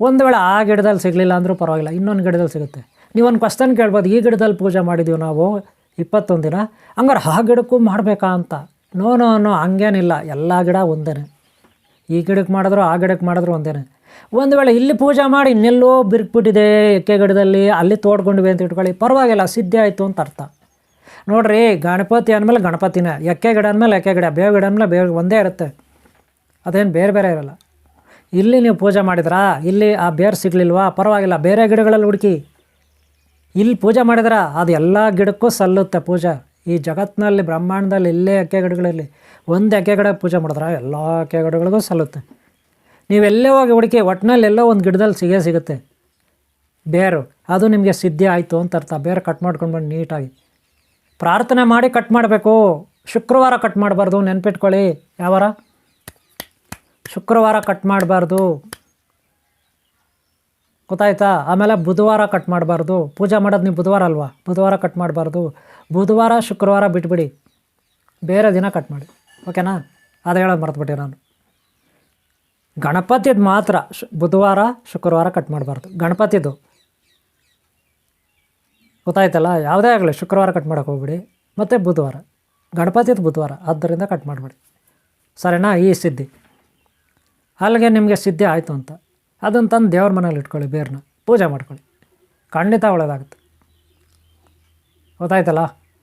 ಒಂದು ವೇಳೆ ಆ ಗಿಡದಲ್ಲಿ ಸಿಗಲಿಲ್ಲ ಅಂದರೂ ಪರವಾಗಿಲ್ಲ, ಇನ್ನೊಂದು ಗಿಡದಲ್ಲಿ ಸಿಗುತ್ತೆ. ನೀವೊಂದು ಕ್ವಶನ್ ಕೇಳ್ಬೋದು, ಈ ಗಿಡದಲ್ಲಿ ಪೂಜೆ ಮಾಡಿದ್ದೀವಿ ನಾವು 21 ದಿನ, ಹಂಗಾರೆ ಆ ಗಿಡಕ್ಕೂ ಮಾಡಬೇಕಾ ಅಂತ. ನೋ, ಹಂಗೇನಿಲ್ಲ. ಎಲ್ಲ ಗಿಡ ಒಂದೇ. ಈ ಗಿಡಕ್ಕೆ ಮಾಡಿದ್ರು ಆ ಗಿಡಕ್ಕೆ ಮಾಡಿದ್ರು ಒಂದೇ. ಒಂದು ವೇಳೆ ಇಲ್ಲಿ ಪೂಜೆ ಮಾಡಿ ಇನ್ನೆಲ್ಲೋ ಬಿರುಕ್ಬಿಟ್ಟಿದೆ ಎಕ್ಕೆ ಗಿಡದಲ್ಲಿ, ಅಲ್ಲಿ ತೋಡ್ಕೊಂಡ್ವಿ ಅಂತ ಇಟ್ಕೊಳ್ಳಿ, ಪರವಾಗಿಲ್ಲ, ಸಿದ್ಧಿ ಆಯಿತು ಅಂತ ಅರ್ಥ. ನೋಡಿರಿ, ಗಣಪತಿ ಅಂದಮೇಲೆ ಗಣಪತಿನೇ, ಎಕ್ಕೆ ಗಿಡ ಅಂದಮೇಲೆ ಎಕ್ಕೆ ಗಿಡ, ಬೇವು ಗಿಡ ಅಂದಮೇಲೆ ಬೇವು ಒಂದೇ ಇರುತ್ತೆ. ಅದೇನು ಬೇರೆ ಇರೋಲ್ಲ. ಇಲ್ಲಿ ನೀವು ಪೂಜೆ ಮಾಡಿದ್ರಾ, ಇಲ್ಲಿ ಆ ಬೇರು ಸಿಗಲಿಲ್ವಾ, ಪರವಾಗಿಲ್ಲ, ಬೇರೆ ಗಿಡಗಳಲ್ಲಿ ಹುಡುಕಿ. ಇಲ್ಲಿ ಪೂಜೆ ಮಾಡಿದ್ರೆ ಅದು ಎಲ್ಲ ಗಿಡಕ್ಕೂ ಸಲ್ಲುತ್ತೆ ಪೂಜೆ. ಈ ಜಗತ್ತಿನಲ್ಲಿ, ಬ್ರಹ್ಮಾಂಡದಲ್ಲಿ ಇಲ್ಲೇ ಎಕ್ಕೆ ಗಿಡಗಳಲ್ಲಿ ಒಂದು ಎಕ್ಕೆ ಗಿಡ ಪೂಜೆ ಮಾಡಿದ್ರೆ ಎಲ್ಲ ಎಕ್ಕೆ ಗಿಡಗಳಿಗೂ ಸಲ್ಲುತ್ತೆ. ನೀವೆಲ್ಲೇ ಹೋಗಿ ಹುಡುಕಿ, ಒಟ್ಟಿನಲ್ಲಿ ಎಲ್ಲೋ ಒಂದು ಗಿಡದಲ್ಲಿ ಸಿಗುತ್ತೆ ಬೇರು. ಅದು ನಿಮಗೆ ಸಿದ್ಧಿ ಆಯಿತು ಅಂತ ಅರ್ಥ. ಬೇರೆ ಕಟ್ ಮಾಡ್ಕೊಂಡು ಬಂದು ನೀಟಾಗಿ ಪ್ರಾರ್ಥನೆ ಮಾಡಿ ಕಟ್ ಮಾಡಬೇಕು. ಶುಕ್ರವಾರ ಕಟ್ ಮಾಡಬಾರ್ದು, ನೆನ್ಪಿಟ್ಕೊಳ್ಳಿ. ಯಾವ ವಾರ? ಶುಕ್ರವಾರ ಕಟ್ ಮಾಡಬಾರ್ದು, ಗೊತ್ತಾಯ್ತಾ? ಆಮೇಲೆ ಬುಧವಾರ ಕಟ್ ಮಾಡಬಾರ್ದು. ಪೂಜೆ ಮಾಡೋದು ನೀವು ಬುಧವಾರ ಅಲ್ವಾ, ಬುಧವಾರ ಕಟ್ ಮಾಡಬಾರ್ದು. ಬುಧವಾರ, ಶುಕ್ರವಾರ ಬಿಟ್ಬಿಡಿ, ಬೇರೆ ದಿನ ಕಟ್ ಮಾಡಿ. ಓಕೆನಾ? ಅದು ಹೇಳೋದು ಮರ್ತುಬಿಟ್ಟೆ ನಾನು. ಗಣಪತಿದು ಮಾತ್ರ ಬುಧವಾರ, ಶುಕ್ರವಾರ ಕಟ್ ಮಾಡಬಾರ್ದು. ಗಣಪತಿದು ಗೊತ್ತಾಯ್ತಲ್ಲ. ಯಾವುದೇ ಆಗಲಿ ಶುಕ್ರವಾರ ಕಟ್ ಮಾಡೋಕೆ ಹೋಗ್ಬಿಡಿ, ಮತ್ತು ಬುಧವಾರ, ಗಣಪತಿದು ಬುಧವಾರ, ಆದ್ದರಿಂದ ಕಟ್ ಮಾಡಿಬಿಡಿ. ಸರಿನಾ? ಈ ಸಿದ್ಧಿ ಅಲ್ಲಿಗೆ ನಿಮಗೆ ಸಿದ್ಧಿ ಆಯಿತು ಅಂತ ಅದನ್ನು ತಂದು ದೇವ್ರ ಮನೇಲಿ ಇಟ್ಕೊಳ್ಳಿ, ಬೇರನ್ನ ಪೂಜೆ ಮಾಡ್ಕೊಳ್ಳಿ, ಖಂಡಿತ ಒಳ್ಳೆಯದಾಗುತ್ತೆ. ಗೊತ್ತಾಯ್ತಲ್ಲ.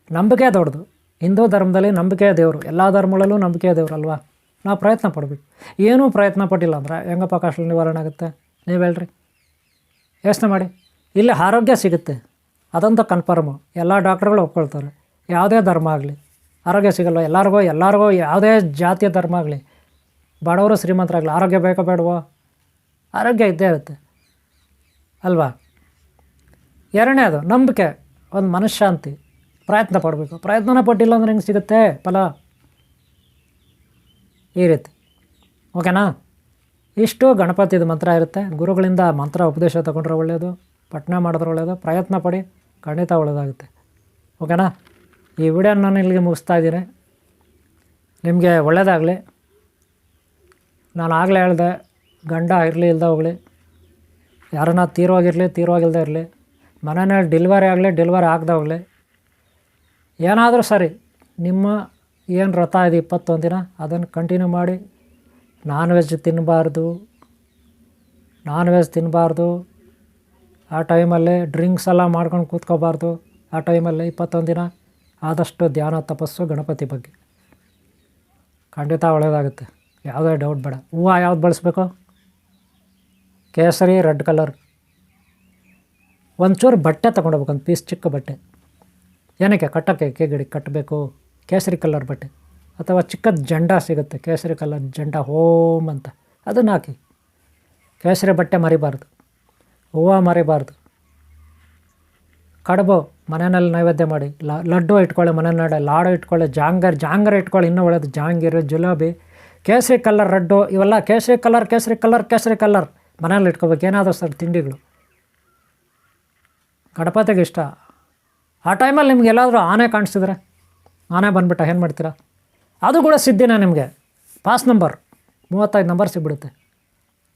ನಂಬಿಕೆ ದೊಡ್ಡದು. ಹಿಂದೂ ಧರ್ಮದಲ್ಲಿ ನಂಬಿಕೆ ದೇವರು, ಎಲ್ಲ ಧರ್ಮಗಳಲ್ಲೂ ನಂಬಿಕೆ ದೇವರು ಅಲ್ವಾ. ನಾವು ಪ್ರಯತ್ನ ಪಡಬೇಕು. ಏನೂ ಪ್ರಯತ್ನ ಪಟ್ಟಿಲ್ಲ ಅಂದರೆ ಹೆಂಗಪ್ಪ ಕಷ್ಟ ನಿವಾರಣೆ ಆಗುತ್ತೆ? ನೀವು ಹೇಳ್ರಿ, ಯೋಚನೆ ಮಾಡಿ. ಇಲ್ಲಿ ಆರೋಗ್ಯ ಸಿಗುತ್ತೆ, ಅದಂತೂ ಕನ್ಫರ್ಮು. ಎಲ್ಲ ಡಾಕ್ಟ್ರುಗಳು ಒಪ್ಕೊಳ್ತಾರೆ. ಯಾವುದೇ ಧರ್ಮ ಆಗಲಿ ಆರೋಗ್ಯ ಸಿಗಲ್ಲ ಎಲ್ಲರಿಗೂ ಯಾವುದೇ ಜಾತಿಯ ಧರ್ಮ ಆಗಲಿ, ಬಡವರು ಶ್ರೀಮಂತರಾಗಲಿ ಆರೋಗ್ಯ ಬೇಕೋ ಬೇಡವೋ? ಆರೋಗ್ಯ ಇದ್ದೇ ಇರುತ್ತೆ ಅಲ್ವಾ. ಎರಡನೇದು ನಂಬಿಕೆ, ಒಂದು ಮನಃಶಾಂತಿ. ಪ್ರಯತ್ನ ಪಡಬೇಕು. ಪ್ರಯತ್ನನೇ ಪಟ್ಟಿಲ್ಲ ಅಂದ್ರೆ ಹೆಂಗೆ ಸಿಗುತ್ತೆ ಫಲ? ಈ ರೀತಿ. ಓಕೆನಾ? ಇಷ್ಟು ಗಣಪತಿದು ಮಂತ್ರ ಇರುತ್ತೆ. ಗುರುಗಳಿಂದ ಮಂತ್ರ ಉಪದೇಶ ತೊಗೊಂಡ್ರೆ ಒಳ್ಳೆಯದು, ಪಠಣ ಮಾಡಿದ್ರೆ ಒಳ್ಳೆಯದು. ಪ್ರಯತ್ನ ಪಡಿ, ಖಂಡಿತ ಒಳ್ಳೆಯದಾಗುತ್ತೆ. ಓಕೆನಾ? ಈ ವಿಡಿಯೋನ ನಾನು ಇಲ್ಲಿಗೆ ಮುಗಿಸ್ತಾ ಇದ್ದೀನಿ. ನಿಮಗೆ ಒಳ್ಳೆಯದಾಗಲಿ. ನಾನು ಆಗಲೇ ಹೇಳಿದೆ, ಗಂಡ ಇರಲಿ ಇಲ್ಲದೆ ಹೋಗಲಿ, ಯಾರನ್ನ ತೀರೋಗಿಲ್ಲದೆ ಇರಲಿ, ಮನೆಯಲ್ಲಿ ಡೆಲಿವರಿ ಆಗಲಿ ಡೆಲಿವರಿ ಆಗದೆ ಹೋಗಲಿ, ಏನಾದರೂ ಸರಿ, ನಿಮ್ಮ ಏನು ವ್ರತ ಇದೆ 21 ದಿನ ಅದನ್ನು ಕಂಟಿನ್ಯೂ ಮಾಡಿ. ನಾನ್ ವೆಜ್ ತಿನ್ನಬಾರ್ದು. ಆ ಟೈಮಲ್ಲಿ ಡ್ರಿಂಕ್ಸ್ ಎಲ್ಲ ಮಾಡ್ಕೊಂಡು ಕೂತ್ಕೋಬಾರ್ದು. ಆ ಟೈಮಲ್ಲಿ 21 ದಿನ ಆದಷ್ಟು ಧ್ಯಾನ ತಪಸ್ಸು ಗಣಪತಿ ಬಗ್ಗೆ. ಖಂಡಿತ ಒಳ್ಳೆಯದಾಗುತ್ತೆ, ಯಾವುದೇ ಡೌಟ್ ಬೇಡ. ಹೂವು ಯಾವ್ದು ಬಳಸಬೇಕು? ಕೇಸರಿ ರೆಡ್ ಕಲರ್. ಒಂಚೂರು ಬಟ್ಟೆ ತೊಗೊಂಡೋಗ್ಬೇಕು, ಒಂದು ಪೀಸ್ ಚಿಕ್ಕ ಬಟ್ಟೆ. ಏನಕ್ಕೆ? ಕಟ್ಟೋಕ್ಕೆ ಗಿಡಕ್ಕೆ ಕಟ್ಟಬೇಕು. ಕೇಸರಿ ಕಲರ್ ಬಟ್ಟೆ ಅಥವಾ ಚಿಕ್ಕದ ಜೆಂಡ ಸಿಗುತ್ತೆ, ಕೇಸರಿ ಕಲರ್ ಜೆಂಡ ಹೋಮ್ ಅಂತ, ಅದನ್ನು ಹಾಕಿ. ಕೇಸರಿ ಬಟ್ಟೆ ಮರಿಬಾರ್ದು, ಹೂವು ಮರಿಬಾರ್ದು. ಕಡುಬು ಮನೆಯಲ್ಲಿ ನೈವೇದ್ಯ ಮಾಡಿ. ಲಡ್ಡು ಇಟ್ಕೊಳ್ಳಿ ಮನೆಯಲ್ಲಿ, ಲಾಡು ಇಟ್ಕೊಳ್ಳಿ, ಜಾಂಗರ್ ಇಟ್ಕೊಳ್ಳಿ, ಇನ್ನೂ ಒಳ್ಳೆಯದು. ಜಾಂಗೀರು, ಜಿಲೇಬಿ, ಕೇಸರಿ ಕಲರ್ ಲಡ್ಡು, ಇವೆಲ್ಲ ಕೇಸರಿ ಕಲರ್ ಮನೆಯಲ್ಲಿ ಇಟ್ಕೋಬೇಕು. ಏನಾದರೂ ಸರ್ ತಿಂಡಿಗಳು ಗಣಪತಿಗೆ ಇಷ್ಟ. ಆ ಟೈಮಲ್ಲಿ ನಿಮ್ಗೆ ಎಲ್ಲಾದರೂ ಆನೆ ಕಾಣಿಸಿದ್ರೆ, ಆನೆ ಬಂದುಬಿಟ್ಟ ಏನು ಮಾಡ್ತೀರಾ? ಅದು ಕೂಡ ಸಿದ್ಧಿನೇ ನಿಮಗೆ. Pass number 35 number ಸಿಗ್ಬಿಡುತ್ತೆ.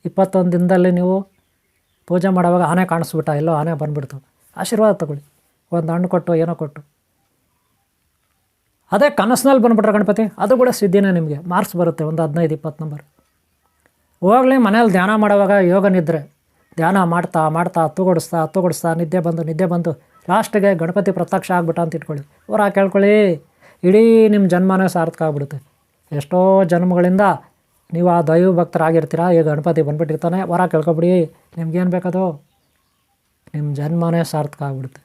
21 ದಿನದಲ್ಲಿ ನೀವು ಪೂಜೆ ಮಾಡೋವಾಗ ಆನೆ ಕಾಣಿಸ್ಬಿಟ್ಟ, ಎಲ್ಲೋ ಆನೆ ಬಂದುಬಿಡ್ತು, ಆಶೀರ್ವಾದ ತಗೊಳ್ಳಿ. ಒಂದು ಹಣ್ಣು ಕೊಟ್ಟು ಏನೋ ಕೊಟ್ಟು. ಅದೇ ಕನಸಿನಲ್ಲಿ ಬಂದುಬಿಟ್ರೆ ಗಣಪತಿ, ಅದು ಕೂಡ ಸಿದ್ಧಿನೇ ನಿಮಗೆ. ಮಾರ್ಕ್ಸ್ ಬರುತ್ತೆ, ಒಂದು 15-20 ನಂಬರ್. ಹೋಗಲಿ ಮನೇಲಿ ಧ್ಯಾನ ಮಾಡುವಾಗ ಯೋಗ ನಿದ್ರೆ, ಧ್ಯಾನ ಮಾಡ್ತಾ ಹತ್ತುಗೊಡಿಸ್ತಾ ನಿದ್ದೆ ಬಂದು ಲಾಸ್ಟಿಗೆ ಗಣಪತಿ ಪ್ರತ್ಯಕ್ಷ ಆಗ್ಬಿಟ್ಟ ಅಂತ ಇಟ್ಕೊಳ್ಳಿ. ಹೊರ ಕೇಳ್ಕೊಳ್ಳಿ, ಇಡೀ ನಿಮ್ಮ ಜನ್ಮನೇ ಸಾರ್ಥಕ ಆಗ್ಬಿಡುತ್ತೆ. ಎಷ್ಟೋ ಜನ್ಮಗಳಿಂದ ನೀವು ಆ ದೈವ ಭಕ್ತರಾಗಿರ್ತೀರ, ಈಗ ಗಣಪತಿ ಬಂದುಬಿಟ್ಟಿರ್ತಾನೆ. ಹೊರ ಕೇಳ್ಕೊಬಿಡಿ, ನಿಮ್ಗೇನು ಬೇಕದು, ನಿಮ್ಮ ಜನ್ಮನೇ ಸಾರ್ಥಕ ಆಗ್ಬಿಡುತ್ತೆ.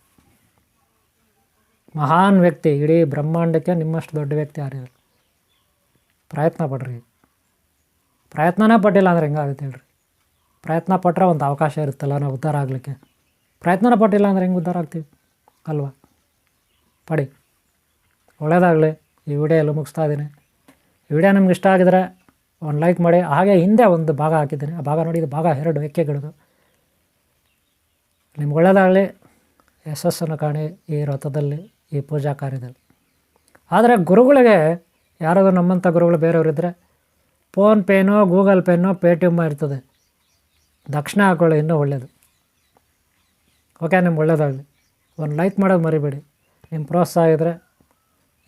ಮಹಾನ್ ವ್ಯಕ್ತಿ, ಇಡೀ ಬ್ರಹ್ಮಾಂಡಕ್ಕೆ ನಿಮ್ಮಷ್ಟು ದೊಡ್ಡ ವ್ಯಕ್ತಿ ಯಾರಿಲ್ಲ. ಪ್ರಯತ್ನ ಪಡ್ರಿ. ಪ್ರಯತ್ನನೇ ಪಟ್ಟಿಲ್ಲ ಅಂದರೆ ಹೆಂಗಾಗುತ್ತೆ ಹೇಳ್ರಿ? ಪ್ರಯತ್ನ ಪಟ್ಟರೆ ಒಂದು ಅವಕಾಶ ಇರುತ್ತಲ್ಲ ನಾವು ಉದ್ಧಾರ ಆಗಲಿಕ್ಕೆ. ಪ್ರಯತ್ನನೇ ಪಟ್ಟಿಲ್ಲ ಅಂದರೆ ಹೆಂಗೆ ಉದ್ಧಾರ ಆಗ್ತೀವಿ ಅಲ್ವಾ? ಪಡಿ. ಒಳ್ಳೆಯದಾಗಲಿ. ಈ ವಿಡಿಯೋ ಎಲ್ಲ ಮುಗಿಸ್ತಾ ಇದ್ದೀನಿ. ಈ ವಿಡಿಯೋ ನಿಮ್ಗೆ ಇಷ್ಟ ಆಗಿದರೆ ಒಂದು ಲೈಕ್ ಮಾಡಿ. ಹಾಗೆ ಹಿಂದೆ ಒಂದು ಭಾಗ ಹಾಕಿದ್ದೀನಿ, ಆ ಭಾಗ ನೋಡಿ. ಇದು ಭಾಗ 2 ಎಕ್ಕೆಗಳದು. ನಿಮ್ಗೆ ಒಳ್ಳೆಯದಾಗಲಿ. ಯಶಸ್ಸನ್ನು ಕಾಣಿ ಈ ವ್ರತದಲ್ಲಿ, ಈ ಪೂಜಾ ಕಾರ್ಯದಲ್ಲಿ. ಆದರೆ ಗುರುಗಳಿಗೆ, ಯಾರಾದರೂ ನಮ್ಮಂಥ ಗುರುಗಳು ಬೇರೆಯವರಿದ್ದರೆ ಫೋನ್ಪೇನೋ ಗೂಗಲ್ ಪೇನೋ ಪೇಟಿಎಮ್ ಇರ್ತದೆ, ದಕ್ಷಿಣ ಹಾಕೊಳ್ಳಿ, ಇನ್ನೂ ಒಳ್ಳೆಯದು. ಓಕೆ, ನಿಮ್ಗೆ ಒಳ್ಳೆಯದಾಗಲಿ. ಒಂದು ಲೈಕ್ ಮಾಡೋದು ಮರಿಬೇಡಿ. ನಿಮ್ಮ ಪ್ರೋತ್ಸಾಹ ಇದ್ದರೆ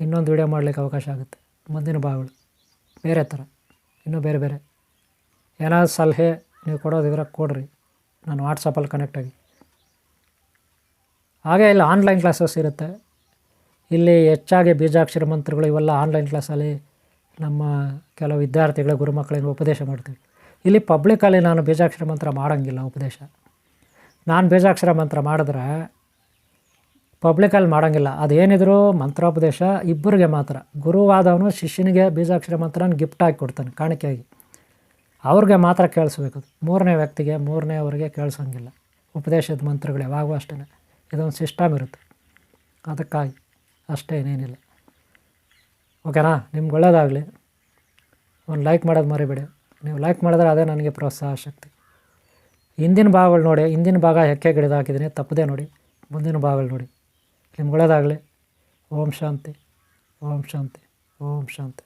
ಇನ್ನೊಂದು ವಿಡಿಯೋ ಮಾಡಲಿಕ್ಕೆ ಅವಕಾಶ ಆಗುತ್ತೆ. ಮುಂದಿನ ಭಾಗಗಳು ಬೇರೆ ಥರ, ಇನ್ನೂ ಬೇರೆ ಏನಾದರೂ ಸಲಹೆ ನೀವು ಕೊಡೋದಿದ್ರೆ ಕೊಡ್ರಿ, ನಾನು ವಾಟ್ಸಪ್ಪಲ್ಲಿ ಕನೆಕ್ಟ್ ಆಗಿ. ಹಾಗೆ ಇಲ್ಲಿ ಆನ್ಲೈನ್ ಕ್ಲಾಸಸ್ ಇರುತ್ತೆ. ಇಲ್ಲಿ ಹೆಚ್ಚಾಗಿ ಬೀಜಾಕ್ಷರ ಮಂತ್ರಗಳು ಇವೆಲ್ಲ ಆನ್ಲೈನ್ ಕ್ಲಾಸಲ್ಲಿ ನಮ್ಮ ಕೆಲವು ವಿದ್ಯಾರ್ಥಿಗಳ ಗುರುಮಕ್ಕಳಿಗೆ ಉಪದೇಶ ಮಾಡ್ತೀವಿ. ಇಲ್ಲಿ ಪಬ್ಲಿಕಲ್ಲಿ ನಾನು ಬೀಜಾಕ್ಷರ ಮಂತ್ರ ಮಾಡೋಂಗಿಲ್ಲ ಉಪದೇಶ. ನಾನು ಬೀಜಾಕ್ಷರ ಮಂತ್ರ ಮಾಡಿದ್ರೆ ಪಬ್ಲಿಕಲ್ಲಿ ಮಾಡೋಂಗಿಲ್ಲ. ಅದೇನಿದ್ರು ಮಂತ್ರೋಪದೇಶ ಇಬ್ಬರಿಗೆ ಮಾತ್ರ. ಗುರುವಾದವನು ಶಿಷ್ಯನಿಗೆ ಬೀಜಾಕ್ಷರ ಮಂತ್ರನ ಗಿಫ್ಟ್ ಆಗಿ ಕೊಡ್ತಾನೆ ಕಾಣಿಕೆಯಾಗಿ, ಅವ್ರಿಗೆ ಮಾತ್ರ ಕೇಳಿಸ್ಬೇಕು. 3ನೇ ವ್ಯಕ್ತಿಗೆ, 3ನೇವರಿಗೆ ಕೇಳಿಸೋಂಗಿಲ್ಲ ಉಪದೇಶದ ಮಂತ್ರಗಳು ಯಾವಾಗೂ ಅಷ್ಟೇ. ಇದೊಂದು ಸಿಸ್ಟಮ್ ಇರುತ್ತೆ, ಅದಕ್ಕಾಗಿ ಅಷ್ಟೇ, ಏನೇನಿಲ್ಲ. ಓಕೆನಾ? ನಿಮ್ಗೆ ಒಳ್ಳೆಯದಾಗಲಿ. ಒಂದು ಲೈಕ್ ಮಾಡೋದು ಮರಿಬೇಡಿ. ನೀವು ಲೈಕ್ ಮಾಡಿದ್ರೆ ಅದೇ ನನಗೆ ಪ್ರೋತ್ಸಾಹ ಶಕ್ತಿ. ಹಿಂದಿನ ಭಾಗಗಳು ನೋಡಿ, ಹಿಂದಿನ ಭಾಗ ಹೆಕ್ಕೆ ಗಿಡದ ಹಾಕಿದ್ದೀನಿ, ತಪ್ಪದೇ ನೋಡಿ. ಮುಂದಿನ ಭಾಗಗಳು ನೋಡಿ. ನಿಮ್ಗೆ ಒಳ್ಳೆಯದಾಗಲಿ. ಓಂ ಶಾಂತಿ, ಓಂ ಶಾಂತಿ, ಓಂ ಶಾಂತಿ.